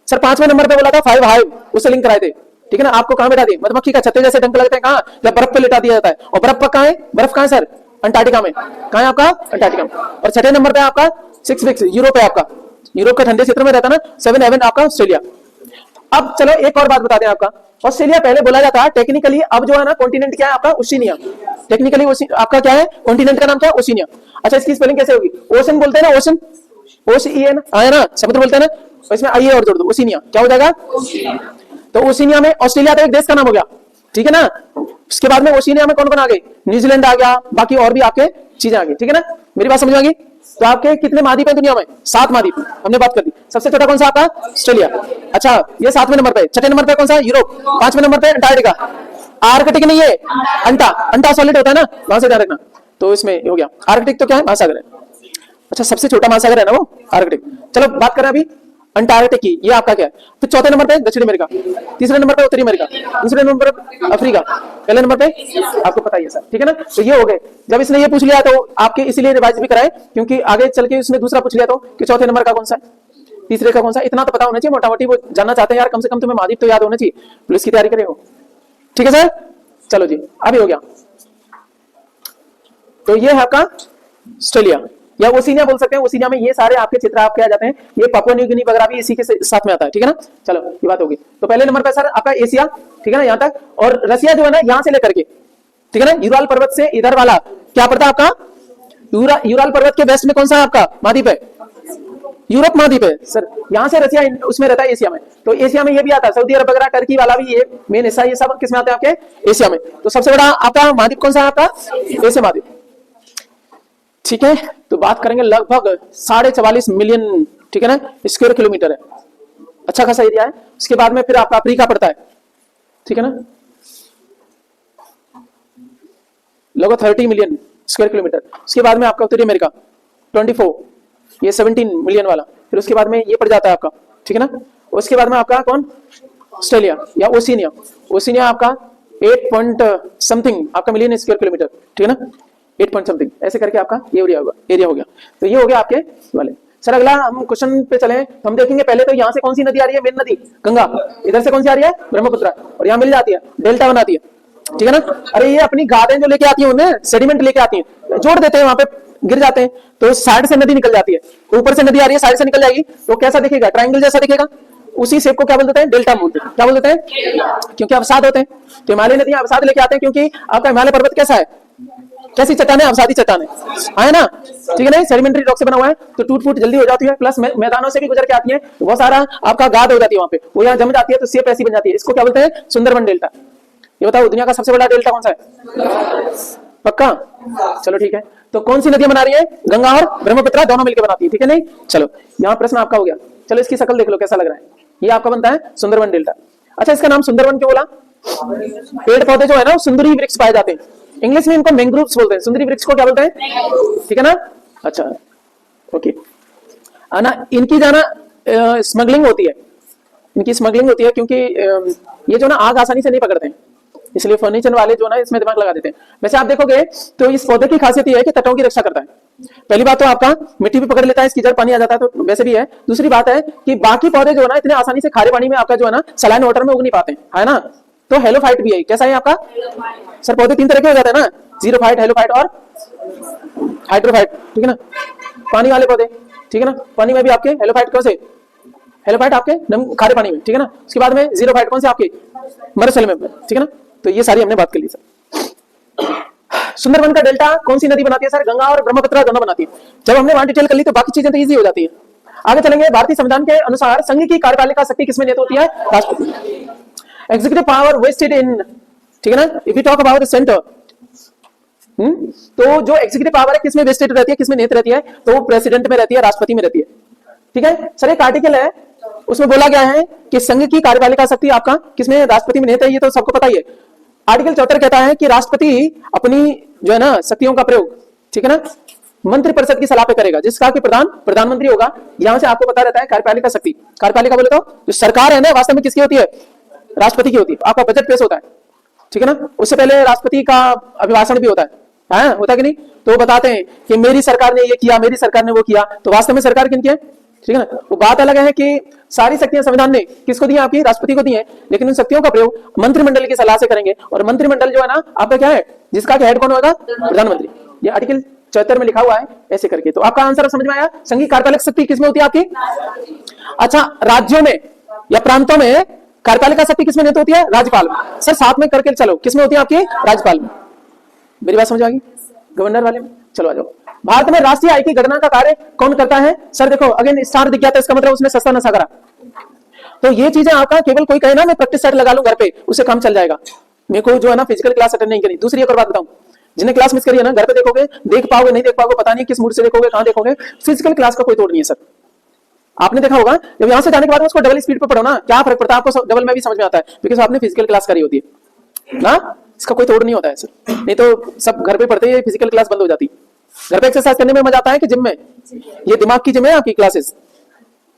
सर 5वें नंबर पे बोला था 5 हाइव, उससे लिंक कराए थे, ठीक है ना। आपको कहां बैठा दिए, मधुमक्खी का छत्ते जैसे डंक लगते हैं कहां, जब बर्फ पे लिटा दिया जाता है, और बर्फ कहां है, बर्फ कहां है सर, अंटार्कटिका में, कहां है आपका, अंटार्कटिका में। और 6ठे नंबर पे आपका 6 वीक्स, यूरोप है आपका, यूरोप के ठंडे क्षेत्र में रहता है ना। 7 हेवन आपका ऑस्ट्रेलिया। अब चलो एक और बात बता दें, आपका ऑस्ट्रेलिया पहले बोला जाता है टेक्निकली, अब जो है ना कॉन्टिनेंट क्या है आपका, ओशिनिया, टेक्निकली आपका क्या है, कॉन्टिनेंट का नाम क्या है, ओशिनिया। अच्छा, इसकी स्पेलिंग कैसे होगी, ओशन बोलते हैं ना, ओशन, OCEN आया ना, समुद्र बोलते हैं ना, इसमें आइए और जोड़ दो, ओशिनिया, क्या हो जाएगा, तो ओशिनिया में ऑस्ट्रेलिया तो एक देश का नाम हो गया, ठीक है ना। उसके बाद में ओशिनिया में कौन कौन आ गए, न्यूजीलैंड आ गया, बाकी और भी आपके चीजें आ गई, ठीक है ना। मेरी बात समझ में आ गई। तो आपके कितने महाद्वीप हैं दुनिया में, 7 महाद्वीप, हमने बात कर दी। सबसे छोटा कौन सा आपका, ऑस्ट्रेलिया। अच्छा, ये 7वें नंबर पे, 6ठे नंबर पे कौन सा, यूरोप, 5वें नंबर पे अंटार्कटिका, आर्कटिक नहीं है, अंटा सॉलिड होता है ना, वहां से ध्यान रखना। तो इसमें हो गया, आर्कटिक तो क्या है, महासागर है। अच्छा, सबसे छोटा महासागर है ना वो, आर्कटिक। चलो बात करें अभी अंटार्कटिक की, ये आपका क्या है। तो 4थे नंबर पे दक्षिण अमेरिका, तीसरे नंबर पे उत्तरी अमेरिका, दूसरे नंबर पे अफ्रीका, पहले नंबर पे आपको पता ही है सर, ठीक है ना। तो ये हो गए। जब इसने ये पूछ लिया तो आपके इसीलिए रिवाइज भी कराए, क्योंकि आगे चल के इसने दूसरा पूछ लिया तो कि 4थे नंबर का कौन सा है, तीसरे का कौन सा, इतना तो पता होना चाहिए मोटा मोटी, वो जानना चाहते हैं यार, कम से कम तुम्हें महाद्वीप तो याद होना चाहिए, पुलिस की तैयारी करे हो। ठीक है सर, चलो जी अभी हो गया। तो ये है आपका ऑस्ट्रेलिया या ओशिनिया बोल सकते हैं। ओशिनिया में ये सारे आपके चित्र आपके आ जाते हैं, ये पापुआ न्यू गिनी वगैरह भी इसी के साथ में आता है। ठीक है ना, चलो ये बात होगी। तो पहले नंबर पर सर आपका एशिया, ठीक है ना, यहाँ तक, और रसिया जो है ना यहाँ से लेकर के, ठीक है ना, यूराल पर्वत से इधर वाला क्या पड़ता है आपका, यूराल पर्वत के वेस्ट में कौन सा है आपका महाद्वीप है, यूरोप महाद्वीप है सर। यहाँ से रसिया उसमें रहता है एशिया में। तो एशिया में ये भी आता है, सऊदी अरब वगैरह, टर्की वाला भी ये मेन हिस्सा, ये सब किसमें आते हैं आपके, एशिया में। तो सबसे बड़ा आपका महाद्वीप कौन सा है आपका, एशिया महाद्वीप। ठीक है, तो बात करेंगे लगभग 44.5 मिलियन, ठीक है ना, स्क्वायर किलोमीटर है, अच्छा खासा एरिया है। उसके बाद में फिर आपका अफ्रीका पड़ता है, ठीक है ना, लगभग 30 मिलियन स्क्वायर किलोमीटर। उसके बाद में आपका उत्तरी अमेरिका 24, ये 17 मिलियन वाला। फिर उसके बाद में ये पड़ जाता है आपका, ठीक है ना। उसके बाद में आपका कौन, ऑस्ट्रेलिया या ओशिनिया। ओशिनिया आपका 8 पॉइंट समथिंग आपका मिलियन स्क्वायर किलोमीटर, ठीक है ना, 8 पॉइंट समथिंग, ऐसे करके आपका ये एरिया हो गया। तो ये हो गया आपके वाले। सर अगला हम क्वेश्चन पे चले, तो हम देखेंगे पहले तो यहाँ से कौन सी नदी आ रही है, मेन नदी गंगा, इधर से कौन सी आ रही है, ब्रह्मपुत्र, और यहाँ मिल जाती है, डेल्टा बनाती है, ठीक है ना। अरे ये अपनी गादें जो लेके आती है उन्हें सेडिमेंट लेके आती है, जोड़ देते हैं, वहां पे गिर जाते हैं, तो साइड से नदी निकल जाती है, ऊपर से नदी आ रही है, साइड से निकल जाएगी, तो कैसा दिखेगा, ट्रायंगल जैसा दिखेगा। उसी शेप को क्या बोल देते हैं, डेल्टा बोलते हैं। क्या बोल देते हैं, क्योंकि अवसाद होते हैं। तो हिमालय नदियां अवसाद लेके आते हैं, क्योंकि आपका हिमालय पर्वत कैसा है, कैसी चट्टाने, अवसादी चट्टाने है ना, ठीक है ना, सेडिमेंट्री रॉक से बना हुआ है, तो टूट फूट जल्दी हो जाती है, प्लस मैदानों से भी गुजर के आती है, बहुत सारा आपका गाद हो जाती है वहां पे, वो यहाँ जम जाती है, तो शेप ऐसी बन जाती है। इसको क्या बोलते हैं, सुंदरबन डेल्टा। ये बताओ दुनिया का सबसे बड़ा डेल्टा कौन सा है, पक्का, चलो ठीक है। तो कौन सी नदियां बना रही है, गंगा और ब्रह्मपुत्र दोनों मिलकर बनाती है, ठीक है नहीं। चलो यहाँ प्रश्न आपका हो गया, चलो इसकी शक्ल देख लो कैसा लग रहा है, ये आपका बनता है सुंदरबन डेल्टा। अच्छा इसका नाम सुंदरबन क्यों बोला, पेड़ पौधे जो है ना सुंदरी वृक्ष पाए जाते हैं, इंग्लिश में इनको मैंग्रोव्स बोलते हैं, सुंदरी वृक्ष को क्या बोलते हैं, ठीक है ना। अच्छा ओके, ना इनकी जाना स्मगलिंग होती है, इनकी स्मगलिंग होती है, क्योंकि ये जो ना आग आसानी से नहीं पकड़ते हैं, इसलिए फर्नीचर वाले जो ना इसमें दिमाग लगा देते हैं। वैसे आप देखोगे तो इस पौधे की खासियत ये है कि तटों की रक्षा करता है। पहली बात तो आपका मिट्टी भी पकड़ लेता है, इसकी जड़ पानी आ जाता है, तो वैसे भी है। दूसरी बात है कि बाकी पौधे जो है ना इतने आसानी से खारे पानी में आपका जो है ना सलाइन वाटर में उग नहीं पाते, है ना। तो हेलोफाइट भी है, कैसा है आपका सर, पौधे 3 तरह के हो जाते हैं ना, जीरोफाइट, हेलोफाइट और हाइड्रोफाइट, ठीक है ना, पानी वाले पौधे, ठीक है ना। पानी में भी आपके हेलोफाइट कौन से, हेलोफाइट आपके खारे पानी में, ठीक है ना। उसके बाद में जीरोफाइट कौन से आपके, मरुस्थल में, ठीक है ना। तो ये सारी हमने बात कर ली सर। सुंदरबन का डेल्टा कौन सी नदी बनाती है सर, गंगा और ब्रह्मपुत्र दोनों बनाती है। जब हमने वहां डिटेल कर ली तो बाकी चीजें तो इजी हो जाती है। आगे चलेंगे, भारतीय संविधान के अनुसार संघ की कार्यपालिका शक्ति किसमें निहित होती है, राष्ट्रपति। एग्जीक्यूटिव पावर वेस्टेड इन, ठीक है ना, if you talk about the centre, तो जो एग्जीक्यूटिव पावर है किसमें वेस्टेड रहती है, किसमें निहित रहती है, तो वो प्रेसिडेंट में रहती है, राष्ट्रपति में रहती है, ठीक है सर। एक आर्टिकल है उसमें बोला गया है कि संघ की कार्यपालिका शक्ति आपका किसमें, राष्ट्रपति में निहित है, ये तो सबको पता ही है। आर्टिकल 74 कहता है कि राष्ट्रपति अपनी जो है ना शक्तियों का प्रयोग, ठीक है ना, मंत्रिपरिषद की सलाह पे करेगा, जिसका कि प्रधानमंत्री होगा। यहां से आपको पता रहता है कार्यपालिका शक्ति, कार्यपालिका बोले तो जो सरकार है ना वास्तव में किसकी होती है, राष्ट्रपति की होती है। आपका बजट पेश होता है, ठीक है ना, उससे पहले राष्ट्रपति का अभिभाषण भी होता है, होता है कि नहीं। तो वो बताते हैं कि मेरी सरकार ने ये किया, मेरी सरकार ने वो किया, तो वास्तव में सरकार किनकी है, ठीक है ना। वो बात अलग है कि सारी शक्तियां संविधान ने किसको दी है, आपकी राष्ट्रपति को दी है, लेकिन उन शक्तियों का प्रयोग मंत्रिमंडल की सलाह से करेंगे, और मंत्रिमंडल जो है ना आपका क्या है, जिसका हेड कौन होगा, प्रधानमंत्री। ये आर्टिकल 74 में लिखा हुआ है ऐसे करके। तो आपका आंसर समझ में आया, संघीय कार्यपालिका शक्ति किसमें होती है आपकी। अच्छा राज्यों में या प्रांतों में कार्यपालिका शक्ति किसमें निहित होती है, राज्यपाल में। सर साथ में करके चलो, किसमें होती है आपकी, राज्यपाल में। मेरी बात समझ आ गई, गवर्नर वाले में। चलो आ जाओ। भारत में राष्ट्रीय आय की गणना का कार्य कौन करता है सर, देखो अगेन स्टार दिख गया था, इसका मतलब उसने सस्ता नशा करा। तो ये चीजें आपका केवल कोई कहे ना मैं प्रैक्टिस सेट लगा लूं घर पे, उससे काम चल जाएगा। मेरे को जो है ना फिजिकल क्लास अटेंड नहीं करी। दूसरी एक और बात बताऊं, जिन्हें क्लास मिस करी है ना, घर पे देखोगे, देख पाओगे नहीं देख पाओगे पता नहीं, किस मूड से देखोगे, कहां देखोगे, फिजिकल क्लास का कोई तोड़ नहीं है सर। आपने देखा होगा जब यहां से जाने के बाद उसको डबल स्पीड पे पढ़ो ना, क्या फर्क पड़ता है आपको, डबल में भी समझ में आता है, बिकॉज आपने फिजिकल क्लास करी होती है ना। इसका कोई तोड़ नहीं होता है सर, नहीं तो सब घर पे पढ़ते ही फिजिकल क्लास बंद हो जाती। घर पे एक्सरसाइज करने में मजा आता है कि जिम में, ये दिमाग की जिम है आपकी क्लासेस,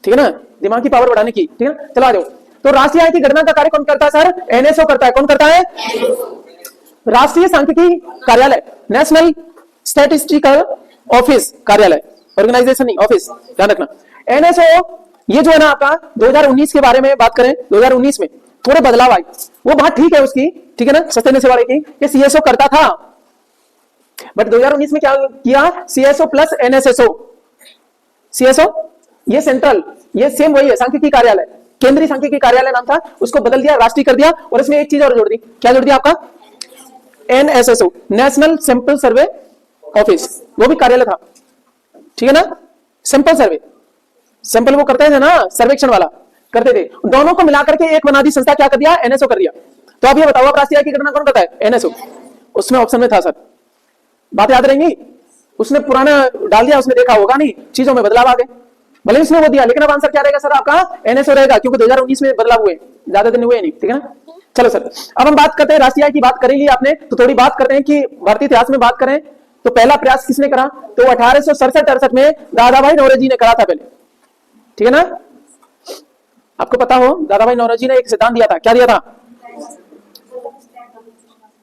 ठीक है ना, दिमाग की पावर बढ़ाने की, ठीक है। चलो आ जाओ। तो राष्ट्रीय आय की गणना का कार्य कौन करता है सर, एनएसओ करता है। कौन करता है, राष्ट्रीय सांख्यिकी कार्यालय, नेशनल स्टैटिस्टिकल ऑफिस कार्यालय, ऑर्गेनाइजेशन नहीं ऑफिस, ध्यान रखना। एनएसओ ये जो है ना आपका 2019 के बारे में बात करें, 2019 में थोड़े बदलाव आई, वो बात ठीक है उसकी, ठीक है ना, सस्टेनेबल वाले की, कि सीएसओ करता था, बट 2019 में क्या किया, सीएसओ प्लस एनएसएसओ। सीएसओ ये सेंट्रल, ये सेम वही है, सांख्यिकी कार्यालय, केंद्रीय सांख्यिकी कार्यालय नाम था, उसको बदल दिया, राष्ट्रीय कर दिया, और इसमें एक चीज और जोड़ दी, क्या जोड़ दिया आपका, NSSO, national sample survey office, वो भी कार्यालय था, ठीक है ना। सैंपल सर्वे, सैंपल वो करते थे ना, सर्वेक्षण वाला करते थे, दोनों को मिलाकर के एक बना दी संस्था, क्या कर दिया, एनएसओ कर दिया। तो अब ये बताओ, आप राष्ट्रीय आय की गणना कौन करता है, एनएसओ। उसमें ऑप्शन में था सर, बात याद रहेंगी, उसने पुराना डाल दिया, उसने देखा होगा नहीं, चीजों में बदलाव आ गए, भले उसने वो दिया, लेकिन अब आंसर क्या रहेगा सर आपका, एनएसओ रहेगा, क्योंकि 2019 में बदलाव हुए, ज्यादा दिन हुए नहीं, ठीक है ना। चलो सर, अब हम बात करते हैं, राष्ट्रीय आय की बात करी ली आपने, तो थोड़ी बात करते हैं कि भारतीय इतिहास में बात करें तो पहला प्रयास किसने करा, तो 1867-68 में दादाभाई नौरोजी ने करा था पहले, ठीक है ना। आपको पता हो, दादाभाई नौरोजी ने एक सिद्धांत दिया था, क्या दिया था,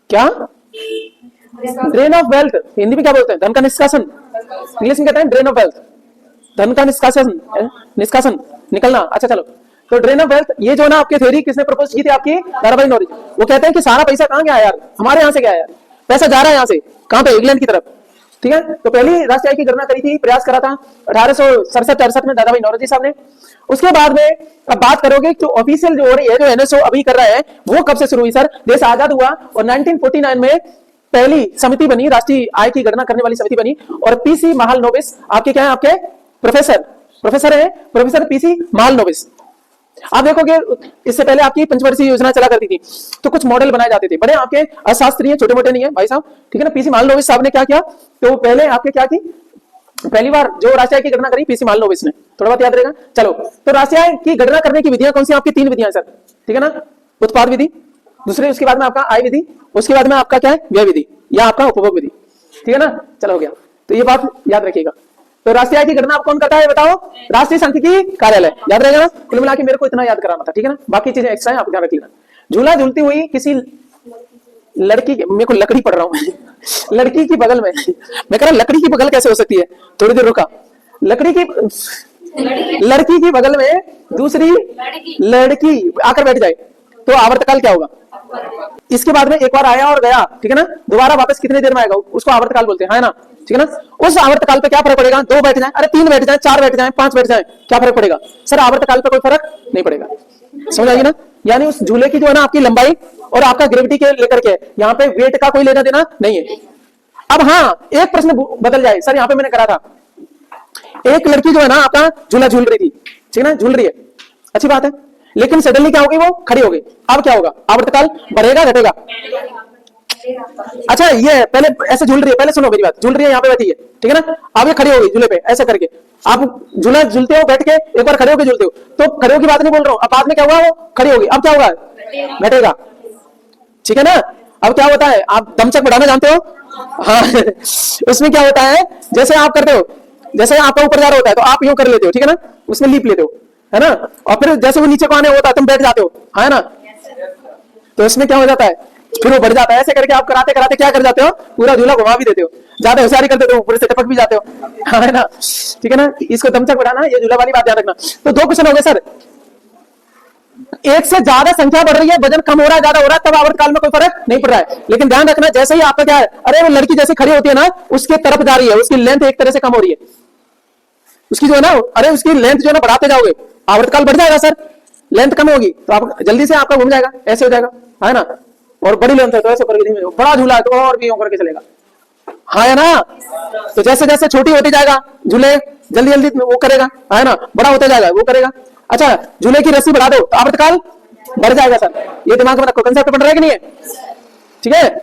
क्या, ड्रेन ऑफ वेल्थ, हिंदी में क्या बोलते हैं, धन का निष्कासन, इंग्लिश में कहते हैं ड्रेन ऑफ वेल्थ, धन का निष्कासन, निष्कासन निकलना। अच्छा चलो, तो ड्रेन ऑफ वेल्थ, ये जो ना आपकी थ्योरी किसने प्रपोज की थी, आपकी दादाभाई नौरोजी। वो कहते हैं कि सारा पैसा कहां गया यार, हमारे यहां से गया यार, पैसा जा रहा है यहां से, कहां पे, इंग्लैंड की तरफ, ठीक है। तो पहली राष्ट्रीय आय की गणना करी थी, प्रयास करा था 1867-68 में दादाभाई नौरोजी साहब ने। उसके बाद में अब बात करोगे तो ऑफिशियल जो हो रही है, जो एनएसओ अभी कर रहा है, वो कब से शुरू हुई सर, देश आजाद हुआ और 1949 में पहली समिति बनी, राष्ट्रीय आय की गणना करने वाली समिति बनी, और पीसी महालनोबिस आपके क्या है, आपके प्रोफेसर है, प्रोफेसर पीसी महालनोबिस। आप देखोगे इससे पहले आपकी पंचवर्षीय योजना चला करती थी, तो कुछ मॉडल बनाए जाते थे, बड़े आपके अशास्त्रीय, छोटे मोटे नहीं है भाई साहब, ठीक है ना। पीसी महालनोबिस साहब ने क्या किया, तो पहले आपके क्या की, पहली बार जो राष्ट्रीय आय की गणना करी पीसी महालनोबिस ने, थोड़ा बहुत याद रहेगा। चलो, तो राष्ट्रीय आय की गणना करने की विधियां कौन सी, आपकी 3 विधियां सर, ठीक है ना। उत्पाद विधि, दूसरी, उसके बाद में आपका आय विधि, उसके बाद में आपका क्या है, व्यय विधि, या आपका उपभोग विधि, ठीक है ना। चलो हो गया, तो ये बात याद रखिएगा। तो राष्ट्रीय आय की गणना आप कौन करता है बताओ, राष्ट्रीय सांख्यिकी कार्यालय, याद रहेगा ना। कुल मिला के मेरे को इतना याद कराना था, ठीक है ना, बाकी चीजें एक्स्ट्रा है, आप ध्यान रख लेना। झूला झूलती हुई किसी लड़की, मेरे को लकड़ी पढ़ रहा हूं लड़की की बगल में, मैं कह रहा लकड़ी की बगल कैसे हो सकती है, थोड़ी देर रुका, लड़की की बगल में दूसरी लड़की आकर बैठ जाए तो आवर्तकाल क्या होगा, इसके बाद में एक बार आया और गया, ठीक है ना, दोबारा वापस कितने देर में आएगा, उसको आवर्तकाल बोलते हैं, है ना, ठीक है ना। उस आवर्तकाल पे क्या फर्क पड़ेगा, 2 बैठ जाए, अरे 3 बैठ जाए, 4 बैठ जाए, 5 बैठ जाए, क्या फर्क पड़ेगा सर, आवर्तकाल पे कोई फर्क नहीं पड़ेगा, समझ आएगी ना। यानी उस झूले की जो है ना आपकी लंबाई और आपका ग्रेविटी के लेकर के, यहाँ पे वेट का कोई लेना देना नहीं है। अब हाँ, एक प्रश्न बदल जाए सर, यहाँ पे मैंने करा था, एक लड़की जो है ना आपका झूला झूल रही थी, ठीक है ना, झूल रही है, अच्छी बात है, लेकिन सडनली क्या हो गई, वो खड़ी हो गई, अब क्या होगा, आवर्तकाल बढ़ेगा घटेगा। अच्छा, ये पहले ऐसे झूल रही है, पहले सुनो मेरी बात, झूल रही है, यहाँ पे बैठी है, ठीक है ना, अब ये खड़ी हो गई झूले पे, ऐसे करके आप झूला झूलते हो, बैठ के एक बार खड़े होकर झूलते हो, तो खड़े की बात नहीं बोल रहा हूँ, अब बाद में क्या हुआ, वो खड़ी होगी, अब क्या होगा, घटेगा, ठीक है ना। अब क्या होता है, आप दमचक बढ़ाना जानते हो, हाँ उसमें क्या होता है, जैसे आप करते हो, जैसे आपका ऊपर जा रहा होता है तो आप यूं कर लेते हो, ठीक है ना, उसमें लीप लेते हो, है ना, और फिर जैसे वो नीचे को आने होता है तुम बैठ जाते हो, है ना, तो इसमें क्या हो जाता है, फिर वो बढ़ जाता है, ऐसे करके आप कराते कराते क्या कर जाते हो, पूरा झूला घुमा भी देते हो, ज्यादा होशियारी करते हो, ऊपर से टपक भी जाते हो, है ना, ठीक है ना। इसको दमचक बढ़ाना, ये झूला वाली बात ध्यान रखना। तो 2 क्वेश्चन हो गए सर, एक से ज्यादा संख्या बढ़ रही है, वजन कम हो रहा है, ज्यादा हो रहा है, तब आवर्तकाल में कोई फर्क नहीं पड़ रहा है, लेकिन ध्यान रखना जैसे ही आपका क्या है, अरे वो लड़की जैसे खड़ी होती है ना, उसके तरफ जा रही है, उसकी लेंथ एक तरह से कम हो रही है, उसकी जो है ना, अरे उसकी लेंथ जो है ना बढ़ाते जाओगे, आवर्तकाल बढ़ जाएगा सर, लेंथ कम होगी तो आप जल्दी से आपका घूम जाएगा, ऐसे हो जाएगा, है ना, और बड़ी लेंथ है तो ऐसे करके धीमे, बड़ा झूला है तो और भी यूं करके चलेगा, हाँ है ना। तो जैसे जैसे छोटी होती जाएगा झूले, जल्दी जल्दी वो करेगा, है ना, बड़ा होता जाएगा वो करेगा। अच्छा, झूले की रस्सी बढ़ा दो तो आवर्तकाल बढ़ जाएगा सर, ये दिमाग में रखो, कंसेप्ट बन रहा है कि नहीं है, ठीक है।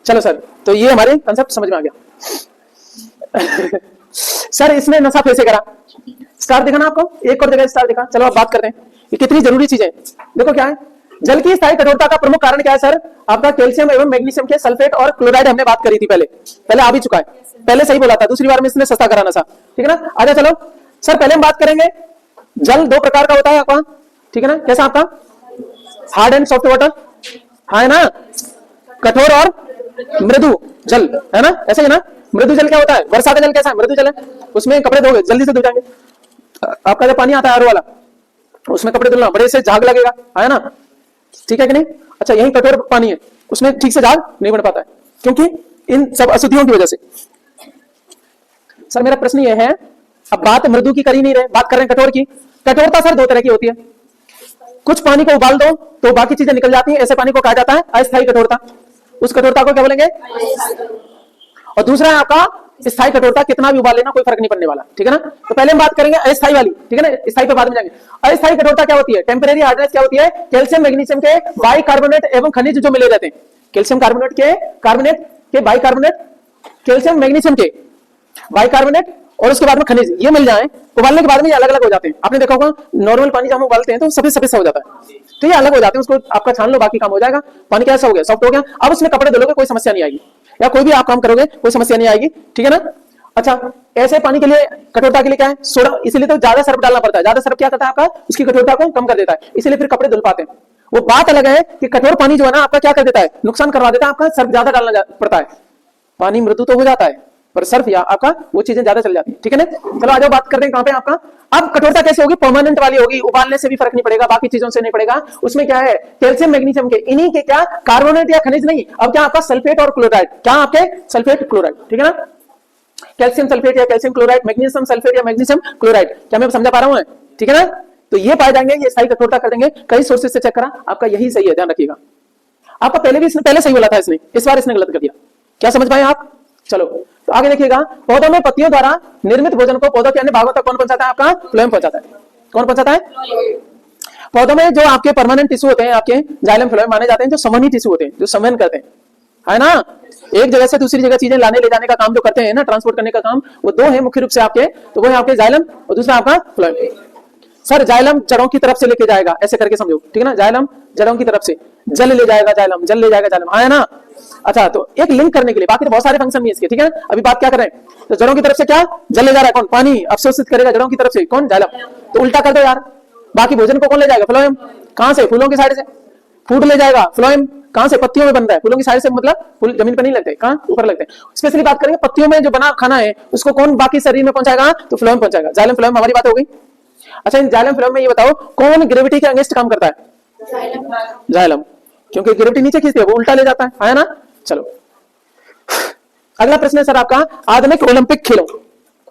चलो सर, तो ये हमारे कंसेप्ट समझ में आ गया सर इसमें नशा कैसे करा, स्टार दिखा ना आपको, एक और जगह स्टार दिखा। चलो अब बात करते हैं ये कितनी जरूरी चीजें, देखो क्या है, जल की स्थायी कठोरता का प्रमुख कारण क्या है सर, आपका कैल्शियम एवं मैग्नीशियम के सल्फेट और क्लोराइड, हमने बात करी थी पहले आ भी चुका है, पहले सही बोला था, दूसरी बार में इसने सस्ता कराना था, ठीक है ना। आजा चलो सर, पहले हम बात करेंगे, जल 2 प्रकार का होता है आपका, ठीक है ना, कैसा आपका, हार्ड एंड सॉफ्ट वाटर, हाँ है ना, कठोर और मृदु जल, है ना, ऐसे ही ना। मृदु जल क्या होता है? वर्षा का जल कैसा है? मृदु जल है, उसमें कपड़े धोगे जल्दी से धुल जाएंगे। आपका जो पानी आता है आरओ वाला, उसमें कपड़े धुलना बड़े से झाग लगेगा, है ना, ठीक है कि नहीं? अच्छा, यही कठोर पानी है, उसमें ठीक से झाग नहीं बन पाता है, क्योंकि इन सब अशुद्धियों की वजह से। सर मेरा प्रश्न यह है, अब बात मृदु की कर ही नहीं रहे, बात कर रहे हैं कठोर की। कठोरता सर दो तरह की होती है, कुछ पानी को उबाल दो तो बाकी चीजें निकल जाती हैं, ऐसे पानी को कहा जाता है अस्थायी कठोरता। उस कठोरता को क्या बोलेंगे? और दूसरा है आपका स्थायी कठोरता, कितना भी उबाल लेना कोई फर्क नहीं पड़ने वाला, ठीक है ना। तो पहले हम बात करेंगे अस्थायी वाली, ठीक है ना, स्थायी पे बाद में जाएंगे। अस्थायी कठोरता क्या होती है? टेम्परेरी हार्डनेस क्या होती है? कैल्शियम मैग्नीशियम के बाइकार्बोनेट एवं खनिज जो मिले रहते हैं, कैल्शियम कार्बोनेट के बाइकार्बोनेट, कैल्शियम मैग्नीशियम के बाइकार्बोनेट और उसके बाद में खनिज, ये मिल जाए, उबालने के बाद में ये अलग अलग हो जाते हैं। आपने देखा होगा नॉर्मल पानी जब हम उबालते हैं तो सफेद सफेद सा हो जाता है, तो ये अलग हो जाते हैं, उसको आपका छान लो, बाकी काम हो जाएगा। पानी कैसा हो गया? सॉफ्ट हो गया। अब उसमें कपड़े धुलोगे कोई समस्या नहीं आएगी, या कोई भी आप काम करोगे कोई समस्या नहीं आएगी, ठीक है ना। अच्छा, ऐसे पानी के लिए कठोरता के लिए क्या है? सोडा, इसीलिए तो ज्यादा सर्फ डालना पड़ता है। ज्यादा सर्फ क्या करता है आपका? उसकी कठोरता को कम कर देता है, इसीलिए फिर कपड़े धुल पाते हैं। वो बात अलग है कि कठोर पानी जो है ना आपका क्या कर देता है? नुकसान करवा देता है, आपका सर्फ ज्यादा डालना पड़ता है। पानी मृदु तो हो जाता है पर सर्फ या आपका वो चीजें ज्यादा चल जाती है, ठीक है ना। चलो आ जाओ, बात करते हैं कहां पे आपका। अब कठोरता कैसे होगी? परमानेंट वाली होगी, उबालने से भी फर्क नहीं पड़ेगा, बाकी चीजों से नहीं पड़ेगा। उसमें क्या है? कैल्शियम मैग्नीशियम के, इन्हीं के क्या कार्बोनेट या खनिज नहीं, अब क्या आपका सल्फेट और क्लोराइड, क्या आपके सल्फेट क्लोराइड, ठीक है ना। कैल्शियम सल्फेट या कैल्शियम क्लोराइड, मैग्नीशियम सल्फेट या मैग्नीशियम क्लोराइड, क्या मैं समझा पा रहा हूं? ठीक है ना। तो ये पाए जाएंगे, ये सही कठोरता कर देंगे। कई सोर्सेज से चेक करा, आपका यही सही है, ध्यान रखिएगा। आपका पहले भी इसने पहले सही बोला था इसने, इस बार इसने गलत कर दिया। क्या समझ पाए आप? चलो तो आगे देखिएगा। पौधों में पत्तियों द्वारा निर्मित भोजन को पौधों के अन्य भागों तक कौन पहुंचाता है? आपका फ्लोएम पहुंचाता है। कौन पहुंचाता है? पौधों में जो आपके परमानेंट टिश्यू होते हैं, आपके जाइलम फ्लोएम माने जाते हैं, जो संवहनी टिश्यू होते हैं, जो संवहन करते हैं, है ना, एक जगह से दूसरी जगह चीजें लाने ले जाने का काम जो करते हैं ना, ट्रांसपोर्ट करने का काम, वो दो है मुख्य रूप से आपके। तो वो है आपके जाइलम और दूसरा आपका फ्लोएम। सर जाइलम जड़ों की तरफ से लेके जाएगा, ऐसे करके समझो, ठीक है ना। जाइलम जड़ों की तरफ से, जल ले जाएगा जाइलम, जल ले जाएगा जाइलम, आया ना। अच्छा, तो एक लिंक करने के लिए, बाकी तो बहुत सारे फंक्शन भी इसके, ठीक है। अभी बात क्या कर रहे हैं? तो जड़ों की तरफ से क्या जल ले जा रहा है? कौन? पानी अवशोषित करेगा जड़ों की तरफ से, कौन? जाइलम। तो उल्टा कर दो यार, बाकी भोजन को कौन ले जाएगा? फ्लोएम। कहां से? फूलों की साइड से फूड ले जाएगा फ्लोएम। कहां से? पत्तियों में बन रहा है, फूलों की साइड से, मतलब फूल जमीन पर नहीं लगते, कहां? ऊपर लगते हैं। स्पेशली बात करेंगे पत्तियों में जो बना खाना है, उसको कौन बाकी शरीर में पहुंचाएगा? तो फ्लोएम पहुंचाएगा। जाइलम फ्लोएम, हमारी बात हो गई। अच्छा, इन जाइलम फ्लोएम में ये बताओ कौन ग्रेविटी के अगेंस्ट काम करता है? जाइलम, क्योंकि ग्रेविटी नीचे खींचती है, वो उल्टा ले जाता है ना। चलो अगला प्रश्न है सर आपका, आधुनिक ओलंपिक खेलों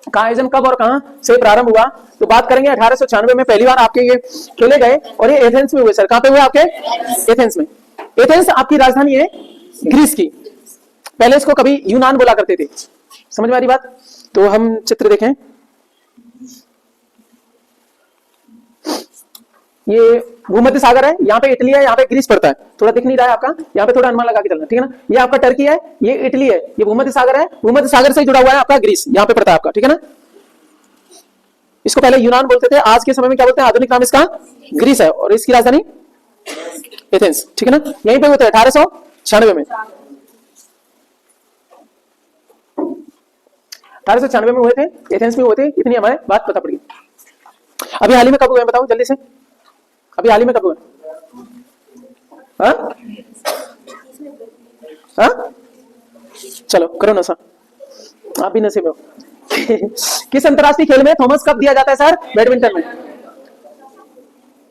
का आयोजन कब और कहां से प्रारंभ हुआ? तो बात करेंगे 1896 में पहली बार आपके ये खेले गए, और ये एथेंस में हुए। सर कहां पे हुए? आपके एथेंस में। एथेंस आपकी राजधानी है ग्रीस की। पहले इसको कभी यूनान बोला करते थे, समझ में आ रही बात? तो हम चित्र देखें, ये भूमध्य सागर है, यहाँ पे इटली है, यहाँ पे ग्रीस पड़ता है। थोड़ा दिख नहीं रहा है आपका, यहाँ पे थोड़ा अनुमान लगा के चलना, ठीक है ना। ये आपका टर्की है, ये इटली है, ये भूमध्य सागर है, भूमध्य सागर से जुड़ा हुआ है आपका ग्रीस, यहाँ पे पड़ता है आपका, ठीक है ना। इसको पहले यूनान बोलते थे, आज के समय में क्या बोलते हैं? आधुनिक नाम इसका ग्रीस है, और इसकी राजधानी एथेंस, ठीक है ना। यहीं पे होते हैं 1896 में, 1896 में हुए थे, एथेंस में हुए थे। इतनी हमारे बात पता पड़ी। अभी हाल ही में कब हुए बताओ जल्दी से, अभी हाल ही में कब हुआ? चलो करो ना सर, आप भी नसीब हो। किस अंतरराष्ट्रीय खेल में थॉमस कप दिया जाता है सर? बैडमिंटन में।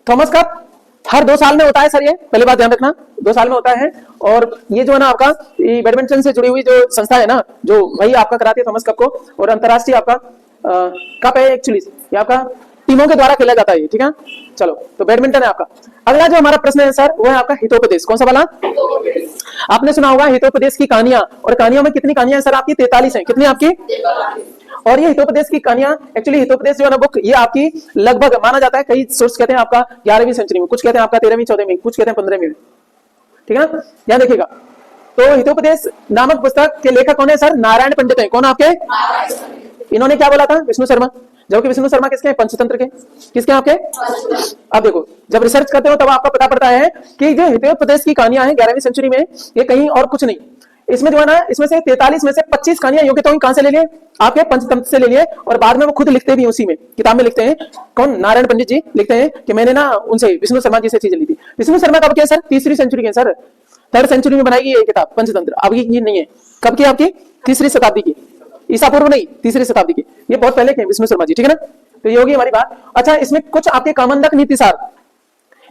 थॉमस कप हर 2 साल में होता है सर, ये पहली बात ध्यान रखना, 2 साल में होता है। और ये जो है ना आपका बैडमिंटन से जुड़ी हुई जो संस्था है ना, जो वही आपका कराती है थॉमस कप को। और अंतरराष्ट्रीय आपका कप है एक्चुअली, ये आपका टीमों के द्वारा खेला जाता है, ठीक है। चलो तो बैडमिंटन है आपका। अगला जो हमारा प्रश्न है सर, वो है आपका हितोपदेश। कौन सा वाला? आपने सुना होगा हितोपदेश की कहानियां, और कहानियों में कितनी कहानियां सर आपकी? 43 है। कितनी आपकी? 43। और ये हितोपदेश की कहानियां, एक्चुअली हितोपदेश जो है ना बुक, ये आपकी लगभग माना जाता है, कई सोर्स कहते हैं आपका 11वीं सेंचुरी में, कुछ कहते हैं आपका 13वीं 14वीं, कुछ कहते हैं 15वीं में, ठीक है ना। यहाँ देखिएगा, तो हितोपदेश नामक पुस्तक के लेखक कौन है सर? नारायण पंडित है। कौन आपके? इन्होंने क्या बोला था? विष्णु शर्मा। जबकि विष्णु शर्मा किसके हैं? पंचतंत्र के। किसके? आपके। अब देखो, जब रिसर्च करते हो तब आपको पता पड़ता है कि जो हितोपदेश की कहानियां हैं 11वीं सेंचुरी में, ये कहीं और कुछ नहीं, इसमें जो है ना, इसमें से 43 में से 25 कहानियां योग्य तो कहां से ले लिए? आपके पंचतंत्र से ले लिए। और बाद में वो खुद लिखते भी उसी में, किताब में लिखते हैं। कौन? नारायण पंडित जी लिखते हैं कि मैंने ना उनसे, विष्णु शर्मा जी से चीजें ली थी। विष्णु शर्मा कब के सर? 3री सेंचुरी के सर, 3rd सेंचुरी में बनाई गई ये किताब पंचतंत्र। अब ये नहीं है, कब की? आपकी 3री शताब्दी की, ईसा पूर्व नहीं, 3री शताब्दी के, ये बहुत पहले के विष्णु शर्मा जी, ठीक है ना। तो ये होगी हमारी बात। अच्छा, इसमें कुछ आपके कामंदक नीतिसार,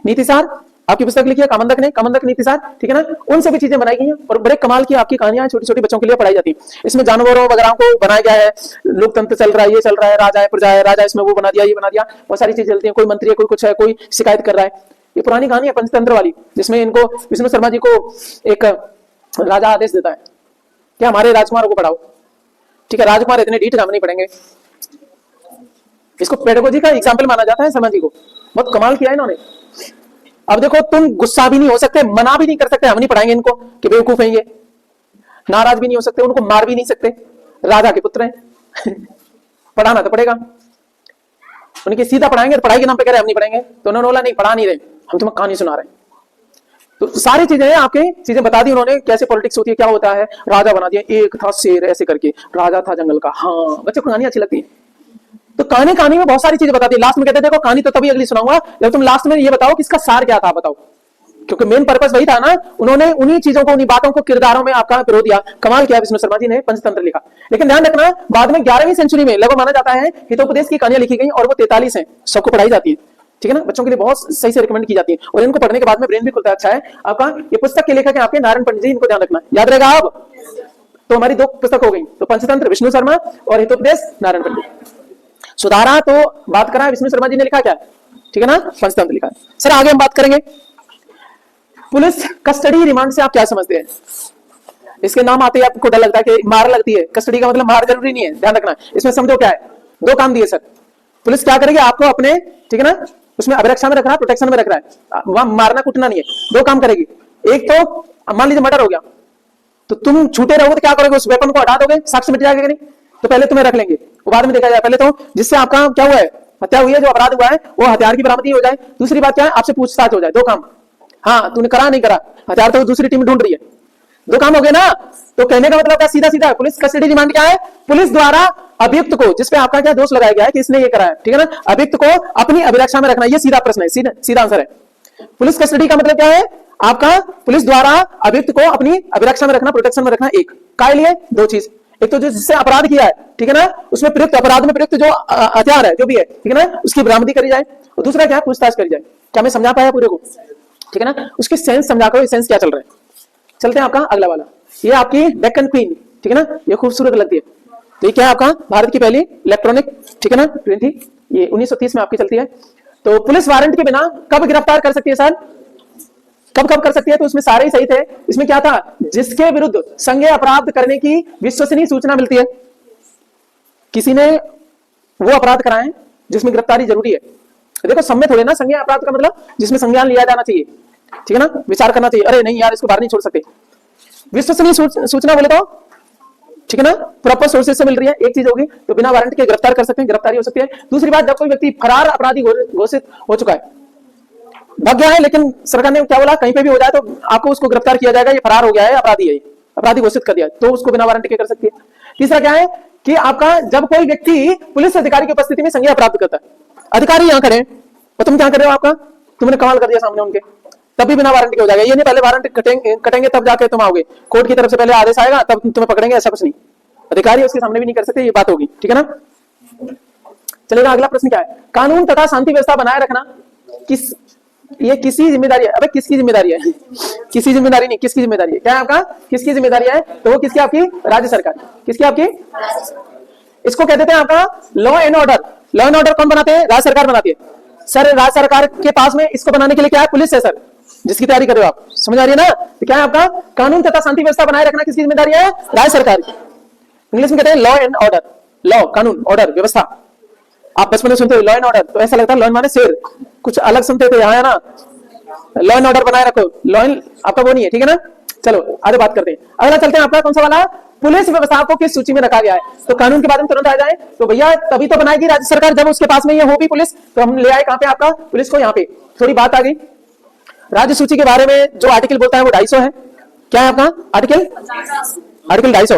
नीतिसार आपकी पुस्तक लिखी है कामंदक ने, कामंदक नीतिसार, ठीक है ना, उन सभी चीजें बनाई गई हैं और बड़े कमाल की आपकी कहानियां छोटी छोटी बच्चों के लिए पढ़ाई जाती है। इसमें जानवरों वगैरह को बनाया गया है, लोकतंत्र चल रहा है, ये चल रहा है, राजा है प्रजा है, राजा इसमें वो बना दिया, ये बना दिया, बहुत सारी चीजें चलती है, कोई मंत्री है, कोई कुछ है, कोई शिकायत कर रहा है। ये पुरानी कहानी है पंचतंत्र वाली, जिसमें इनको विष्णु शर्मा जी को एक राजा आदेश देता है कि हमारे राजकुमारों को पढ़ाओ, ठीक है। राजकुमार इतने ढीठ काम नहीं पढ़ेंगे। इसको पेडागोजी का एग्जाम्पल माना जाता है शर्मा जी को, बहुत कमाल किया इन्होंने। अब देखो, तुम गुस्सा भी नहीं हो सकते, मना भी नहीं कर सकते, हम नहीं पढ़ाएंगे इनको कि बेवकूफ है ये, नाराज भी नहीं हो सकते, उनको मार भी नहीं सकते, राजा के पुत्र हैं पढ़ाना तो पड़ेगा। उनके सीधा पढ़ाएंगे तो पढ़ाई के नाम पे कह रहे हम नहीं पढ़ाएंगे, तो उन्होंने बोला नहीं पढ़ा नहीं रहे, हम तुम्हें कहानी सुना रहे हैं। तो सारी चीजें आपके चीजें बता दी उन्होंने, कैसे पॉलिटिक्स होती है, क्या होता है, राजा बना दिया, एक था शेर ऐसे करके, राजा था जंगल का। हाँ, बच्चों को कहानी अच्छी लगती है, तो कहानी में बहुत सारी चीजें बताती है। लास्ट में कहते देखो कहानी तो तभी अगली सुनाऊंगा जब तुम लास्ट में ये बताओ कि इसका सार क्या था, बताओ, क्योंकि मेन पर्पस वही था ना। उन्होंने उन्हीं चीजों को, उन्हीं बातों को किरदारों में आपका पिरो दिया। कमाल किया विष्णु शर्मा जी ने पंचतंत्र लिखा। लेकिन ध्यान रखना, बाद में 11वीं सेंचुरी में लगभग माना जाता है हितोपदेश की कहानियां लिखी गई और वो 43 हैं, सबको पढ़ाई जाती है, ठीक है ना, बच्चों के लिए बहुत सही से रिकमेंड की जाती है और इनको पढ़ने के बाद में ब्रेन भी खुलता है। अच्छा है आपका, ये पुस्तक के लेखक है आपके नारायण पंडित जी, इनको ध्यान रखना, याद रहेगा आप। तो हमारी 2 पुस्तक हो गई, तो पंचतंत्र विष्णु शर्मा और हितोपदेश नारायण पंडित। सुधारा तो बात करा विष्णु शर्मा जी ने लिखा क्या, ठीक है ना, पंचतंत्र लिखा। सर आगे हम बात करेंगे पुलिस कस्टडी रिमांड से आप क्या समझते हैं। इसके नाम आते ही आपको डर लगता है कि मार लगती है, कस्टडी का मतलब मार जरूरी नहीं है, ध्यान रखना। इसमें समझो क्या है, 2 काम दिए सर। पुलिस क्या करेगी, आपको अपने, ठीक है ना, उसमें अभिरक्षा में रख रहा है, प्रोटेक्शन में रख रहा है, वहां मारना कुटना नहीं है। 2 काम करेगी, एक तो मान लीजिए मर्डर हो गया, तो तुम छूटे रहोगे तो क्या करोगे, उस वेपन को हटा दोगे, साक्ष्य मिट जाएगा नहीं, तो पहले तुम्हें रख लेंगे, वो बाद में देखा जाए। पहले तो जिससे आपका क्या हुआ है, हत्या हुई है, जो अपराध हुआ है वो हथियार की बरामदी हो जाए। दूसरी बात क्या है, आपसे पूछताछ हो जाए। 2 काम, हाँ तूने करा नहीं करा, हथियार तो दूसरी टीम ढूंढ रही है, 2 काम हो गए ना। तो कहने का मतलब क्या, सीधा सीधा पुलिस कस्टडी रिमांड क्या है, पुलिस द्वारा अभियुक्त को, जिसपे आपका क्या दोष लगाया गया है कि इसने ये करा है, ठीक है ना, अभियुक्त को अपनी अभिरक्षा में रखना। ये सीधा प्रश्न है, सीधा आंसर है। पुलिस कस्टडी का मतलब क्या है, आपका पुलिस द्वारा अभियुक्त को अपनी अभिरक्षा में रखना, प्रोटेक्शन में रखना। एक काय लिए 2 चीज, एक तो जिससे अपराध किया है, ठीक है ना, उसमें प्रयुक्त, अपराध में प्रयुक्त जो हथियार है जो भी है, ठीक है ना, उसकी बरामदी करी जाए। और दूसरा क्या है, पूछताछ करी जाए। क्या मैं समझा पाया पूरे को, ठीक है ना, उसकी सेंस समझा करो, सेंस क्या चल रहा है। चलते हैं आपका अगला वाला, ये आपकी डेक्कन क्वीन, ठीक है ना, ये खूबसूरत लगती है। तो ये क्या है आपका, भारत की पहली इलेक्ट्रॉनिक, ठीक है ना, ट्रेन थी, ये 1930 में आपकी चलती है। तो पुलिस वारंट के बिना कब गिरफ्तार कर सकती है सर, कब कब कर सकती है, तो उसमें सारे ही सही थे। इसमें क्या था, जिसके विरुद्ध संज्ञेय अपराध करने की विश्वसनीय सूचना मिलती है। किसी ने वो अपराध कराए जिसमें गिरफ्तारी जरूरी है। देखो समय थोड़े ना, संज्ञेय अपराध का मतलब जिसमें संज्ञान लिया जाना चाहिए, ठीक है ना, विचार करना चाहिए, अरे नहीं यार इसको बाहर नहीं छोड़ सकते। विश्वसनीय सूचना बोले तो, ठीक है ना, प्रॉपर सोर्सेज से मिल रही है, एक चीज होगी, तो बिना वारंट के गिरफ्तार कर सकते हैं, गिरफ्तारी हो सकती है। दूसरी बात, जब कोई व्यक्ति फरार अपराधी घोषित हो चुका है, भाग गया है, लेकिन सरकार ने क्या बोला, कहीं पे भी हो जाए तो आपको उसको गिरफ्तार किया जाएगा, ये फरार हो गया है, अपराधी है, अपराधी घोषित कर दिया, तो उसको बिना वारंट के कर सकती है। तीसरा क्या है कि आपका जब कोई व्यक्ति पुलिस अधिकारी की उपस्थिति में संज्ञेय अपराध करता है, अधिकारी यहाँ खड़े और तुम क्या कर रहे हो, आपका तुमने कमाल कर दिया सामने उनके, तब भी बिना वारंट के हो जाएगा। ये नहीं पहले वारंट कटेंगे तब जाके तुम आओगे, कोर्ट की तरफ से पहले आदेश आएगा तब तुम्हें पकड़ेंगे, ऐसा कुछ नहीं। अधिकारी उसके सामने भी नहीं कर सकते, ये बात होगी, ठीक है ना। चलेगा, अगला प्रश्न क्या है, कानून तथा शांति व्यवस्था बनाए रखना ये किसी जिम्मेदारी है। अबे किसकी जिम्मेदारी है, किसी जिम्मेदारी नहीं, किसकी जिम्मेदारी है, क्या है आपका, किसकी जिम्मेदारी है, तो वो किसकी, आपकी राज्य सरकार, किसकी, आपकी। इसको कहते हैं आपका law and order. Law and order कौन बनाते हैं, राज्य सरकार बनाती है सर। राज्य सरकार के पास में इसको बनाने के लिए क्या है, पुलिस है सर, जिसकी तैयारी कर रहे हो आप, समझ आ रही है ना। तो क्या है आपका, कानून तथा शांति व्यवस्था बनाए रखना किसकी जिम्मेदारी है, राज्य सरकार की। इंग्लिश में कहते हैं लॉ एंड ऑर्डर, लॉ कानून, ऑर्डर व्यवस्था। आप बचपन में सुनते हो लॉ एंड ऑर्डर, तो ऐसा लगता है लॉ माने शेर, कुछ अलग सुनते थे, यहाँ है ना, लॉ एंड ऑर्डर बनाए रखो, लॉ एंड आपका वो नहीं है, ठीक है ना। चलो आगे बात करते हैं, अगला चलते हैं आपका कौन सा वाला, पुलिस व्यवस्था को किस सूची में रखा गया है। तो कानून के बाद में तुरंत आ जाए तो भैया तभी तो बनाएगी राज्य सरकार जब उसके पास में ये होगी पुलिस। तो हम ले आए कहां पे, आपका पुलिस को, यहाँ पे थोड़ी बात आ गई। राज्य सूची के बारे में जो आर्टिकल बोलता है वो 250 है। क्या है आपका आर्टिकल, आर्टिकल 250,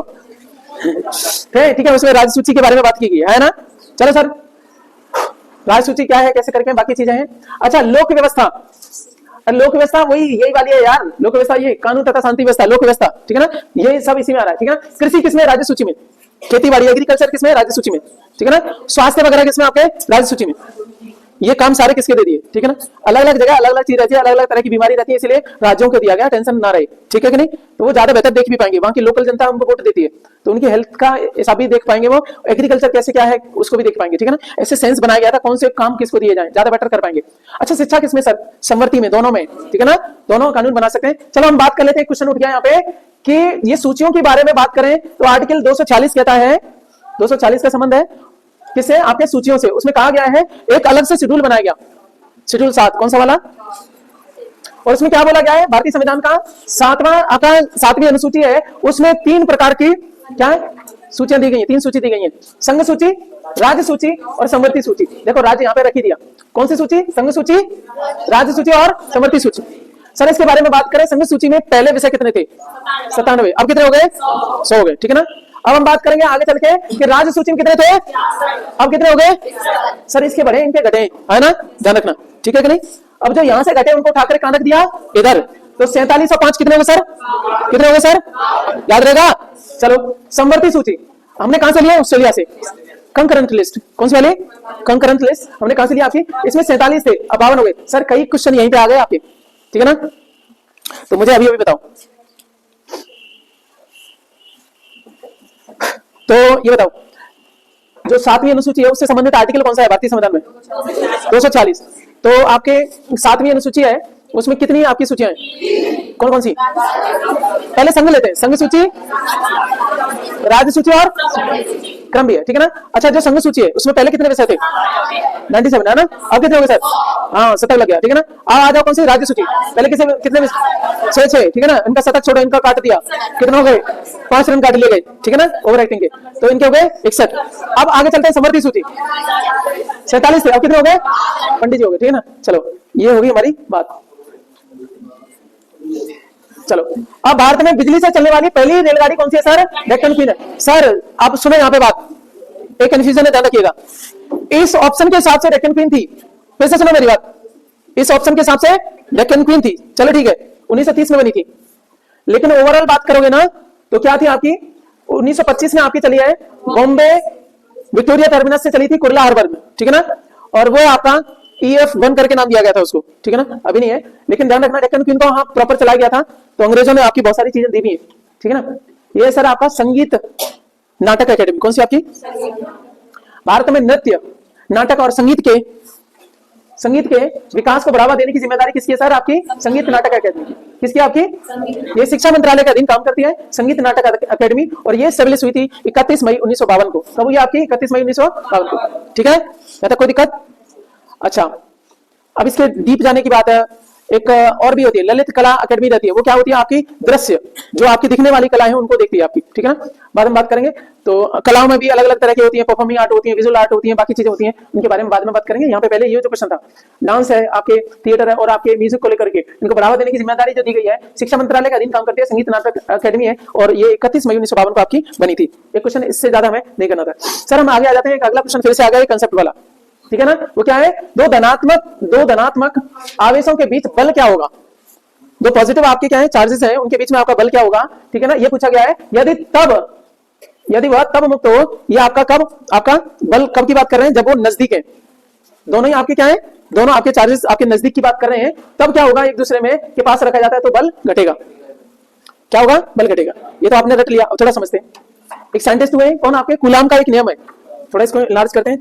ठीक है, उसमें राज्य सूची के बारे में बात की गई है ना। चलो सर, राज्य सूची क्या है, कैसे करके बाकी चीजें हैं। अच्छा, लोक व्यवस्था, लोक व्यवस्था वही यही वाली है यार, लोक व्यवस्था ये कानून तथा शांति व्यवस्था, लोक व्यवस्था, ठीक है ना, ये सब इसी में आ रहा है, ठीक है ना। कृषि किसमें, राज्य सूची में, खेती बाड़ी एग्रीकल्चर किसमें, राज्य सूची में, ठीक है ना। स्वास्थ्य वगैरह किसमें, आपके राज्य सूची में। ये काम सारे किसके दे दिए, ठीक है ना। अलग अलग जगह अलग अलग चीज रहती है, अलग अलग तरह की बीमारी रहती है, इसलिए राज्यों को दिया गया, टेंशन ना रहे, ठीक है कि नहीं। तो वो ज्यादा बेहतर देख भी पाएंगे, वहां की लोकल जनता उनको वोट देती है तो उनकी हेल्थ का हिसाब भी देख पाएंगे, वो एग्रीकल्चर कैसे क्या है उसको भी देख पाएंगे, ठीक है ना। ऐसे सेंस बनाया गया था कौन से काम किसको दिए जाए, ज्यादा बेटर कर पाएंगे। अच्छा, शिक्षा किसमें सर, समवर्ती में, दोनों में, ठीक है ना, दोनों कानून बना सकते हैं। चलो हम बात कर लेते हैं, क्वेश्चन उठ गया यहाँ पे कि ये सूचियों के बारे में बात करें तो आर्टिकल 240 कहता है, 240 का संबंध है किससे, आपके सूचियों से। उसमें कहा गया है एक अलग से शेड्यूल बनाया गया, शेड्यूल 7, कौन सा वाला, और उसमें क्या बोला गया है, भारतीय संविधान का 7वीं अनुसूची है, उसमें 3 प्रकार की क्या है सूचियां दी गई हैं, 3 सूची दी गई हैं, संघ सूची, राज्य सूची और समवर्ती सूची। देखो राज्य यहाँ पे रखी दिया, कौन सी सूची, संघ सूची, राज्य सूची और समवर्ती सूची। सर इसके बारे में बात करें, संघ सूची में पहले विषय कितने थे, 97, अब कितने हो गए, 100 हो गए, ठीक है ना। अब हम बात करेंगे आगे चल के कि राज्य सूची में कितने थे, अब कितने हो गए। सर इसके बढ़े इनके घटे, है ना, ध्यान रखना, ठीक है कि नहीं। अब जो यहां से घटे उनको उठाकर कहां रख दिया, इधर, तो 47 और 5 कितने हो गए सर, कितने हो गए सर, याद रहेगा। चलो समवर्ती सूची हमने कहां से लिया, ऑस्ट्रेलिया से, कंकरेंट लिस्ट, कौन सी वाली, कंकरेंट लिस्ट हमने कहां से लिया आपकी, इसमें 47 थे, अब 52 हो गए। सर कई क्वेश्चन यहीं पे आ गए आपके, ठीक है ना। तो मुझे अभी बताओ, तो ये बताओ जो 7वीं अनुसूची है उससे संबंधित आर्टिकल कौन सा है भारतीय संविधान में, 240। तो आपके 7वीं अनुसूची है उसमें कितनी आपकी सूचियां हैं, कौन कौन सी, पहले संघ लेते हैं, संघ सूची, राज्य सूची और क्रम भी है, ठीक है ना। अच्छा जो संघ सूची है उसमें पहले कितने विषय थे, 97 है ना, अब कितने हो गए सर, हाँ 70 लग गया, ठीक है ना। अब आ जाओ कौन सी राज्य सूची, पहले कितने 6, ठीक है ना, इनका शतक छोड़ो, इनका काट दिया, कितने हो गए, 5 रन काट लिए गए, ठीक है ना, ओवर एक्टिंग के, तो इनके हो गए 61। अब आगे चलते हैं समवर्ती सूची, 47 थे, अब कितने हो गए, पंडित जी हो गए, ठीक है ना। चलो ये होगी हमारी बात। चलो अब भारत में बिजली से चलने वाली पहली रेलगाड़ी कौन सी है सर, डेक्कन क्वीन है। सर आप सुनो यहाँ पे बात, एक कंफ्यूजन है, ध्यान रखिएगा। इस ऑप्शन के हिसाब से डेक्कन क्वीन थी, फिर से सुनो मेरी बात, इस ऑप्शन के हिसाब से डेक्कन क्वीन थी, चलो ठीक है, 1930 में बनी थी, लेकिन ओवरऑल बात करोगे ना तो क्या थी आपकी, 1925 में आपकी चली है बॉम्बे विक्टोरिया टर्मिनस से चली थी कुर्ला हार्बर में, ठीक है ना, और वो आपका EF1 करके नाम दिया गया था उसको, ठीक है ना, अभी नहीं है, लेकिन ध्यान रखना डेक्कन क्वीन को हाँ प्रॉपर चलाया गया था, तो अंग्रेजों ने आपकी बहुत सारी चीजें दी भी है, ठीक है ना। ये सर आपका संगीत नाटक एकेडमी, कौन सी आपकी, भारत में नृत्य, नाटक और संगीत के विकास को बढ़ावा देने की जिम्मेदारी किसकी है सर, आपकी संगीत नाटक अकेडमी की, किसकी आपकी, ये शिक्षा मंत्रालय के अधीन काम करती है संगीत नाटक अकेडमी, और ये स्टेब्लिश हुई थी 31 मई 1952 को, कब हुई आपकी, 31 मई 1952 को, ठीक है, या कोई दिक्कत। अच्छा अब इसके डीप जाने की बात है, एक और भी होती है ललित कला अकेडमी रहती है, वो क्या होती है आपकी, दृश्य, जो आपकी दिखने वाली कला है उनको देखती है आपकी, ठीक है ना, बाद में बात करेंगे। तो कलाओं में भी अलग अलग तरह की होती है, परफॉर्मिंग आर्ट होती है, विजुअल आर्ट होती है, बाकी चीजें होती हैं, उनके बारे में बाद में बात करेंगे। यहाँ पे पहले ये जो क्वेश्चन था, डांस है, आपके थिएटर है और आपके म्यूजिक को लेकर के इनको बढ़ावा देने की जिम्मेदारी जो दी गई है, शिक्षा मंत्रालय के अधीन काम करती है संगीत नाटक अकेडमी है, और ये 31 मई 1952 को आपकी बनी थी। एक क्वेश्चन इससे ज्यादा हमें नहीं करना था। सर हम आगे आ जाते हैं, एक अगला क्वेश्चन फिर से आ गया कंसेप्ट वाला, ठीक है ना, वो क्या है, दो धनात्मक आवेशों के बीच बल क्या होगा, दो पॉजिटिव आपके क्या है चार्जेस हैं, उनके बीच में आपका बल क्या होगा, ठीक है ना, ये पूछा गया है। यदि वह तब मुक्त हो, ये आपका बल कब की बात कर रहे हैं, जब वो नजदीक है, दोनों ही आपके क्या है, दोनों आपके चार्जेस आपके नजदीक की बात कर रहे हैं, तब क्या होगा, एक दूसरे में के पास रखा जाता है तो बल घटेगा, क्या होगा, बल घटेगा। ये तो आपने रट लिया, थोड़ा समझते हैं। एक साइंटिस्ट हुए कौन, आपके कूलाम का एक नियम है, थोड़ा इसको लार्ज करते हैं।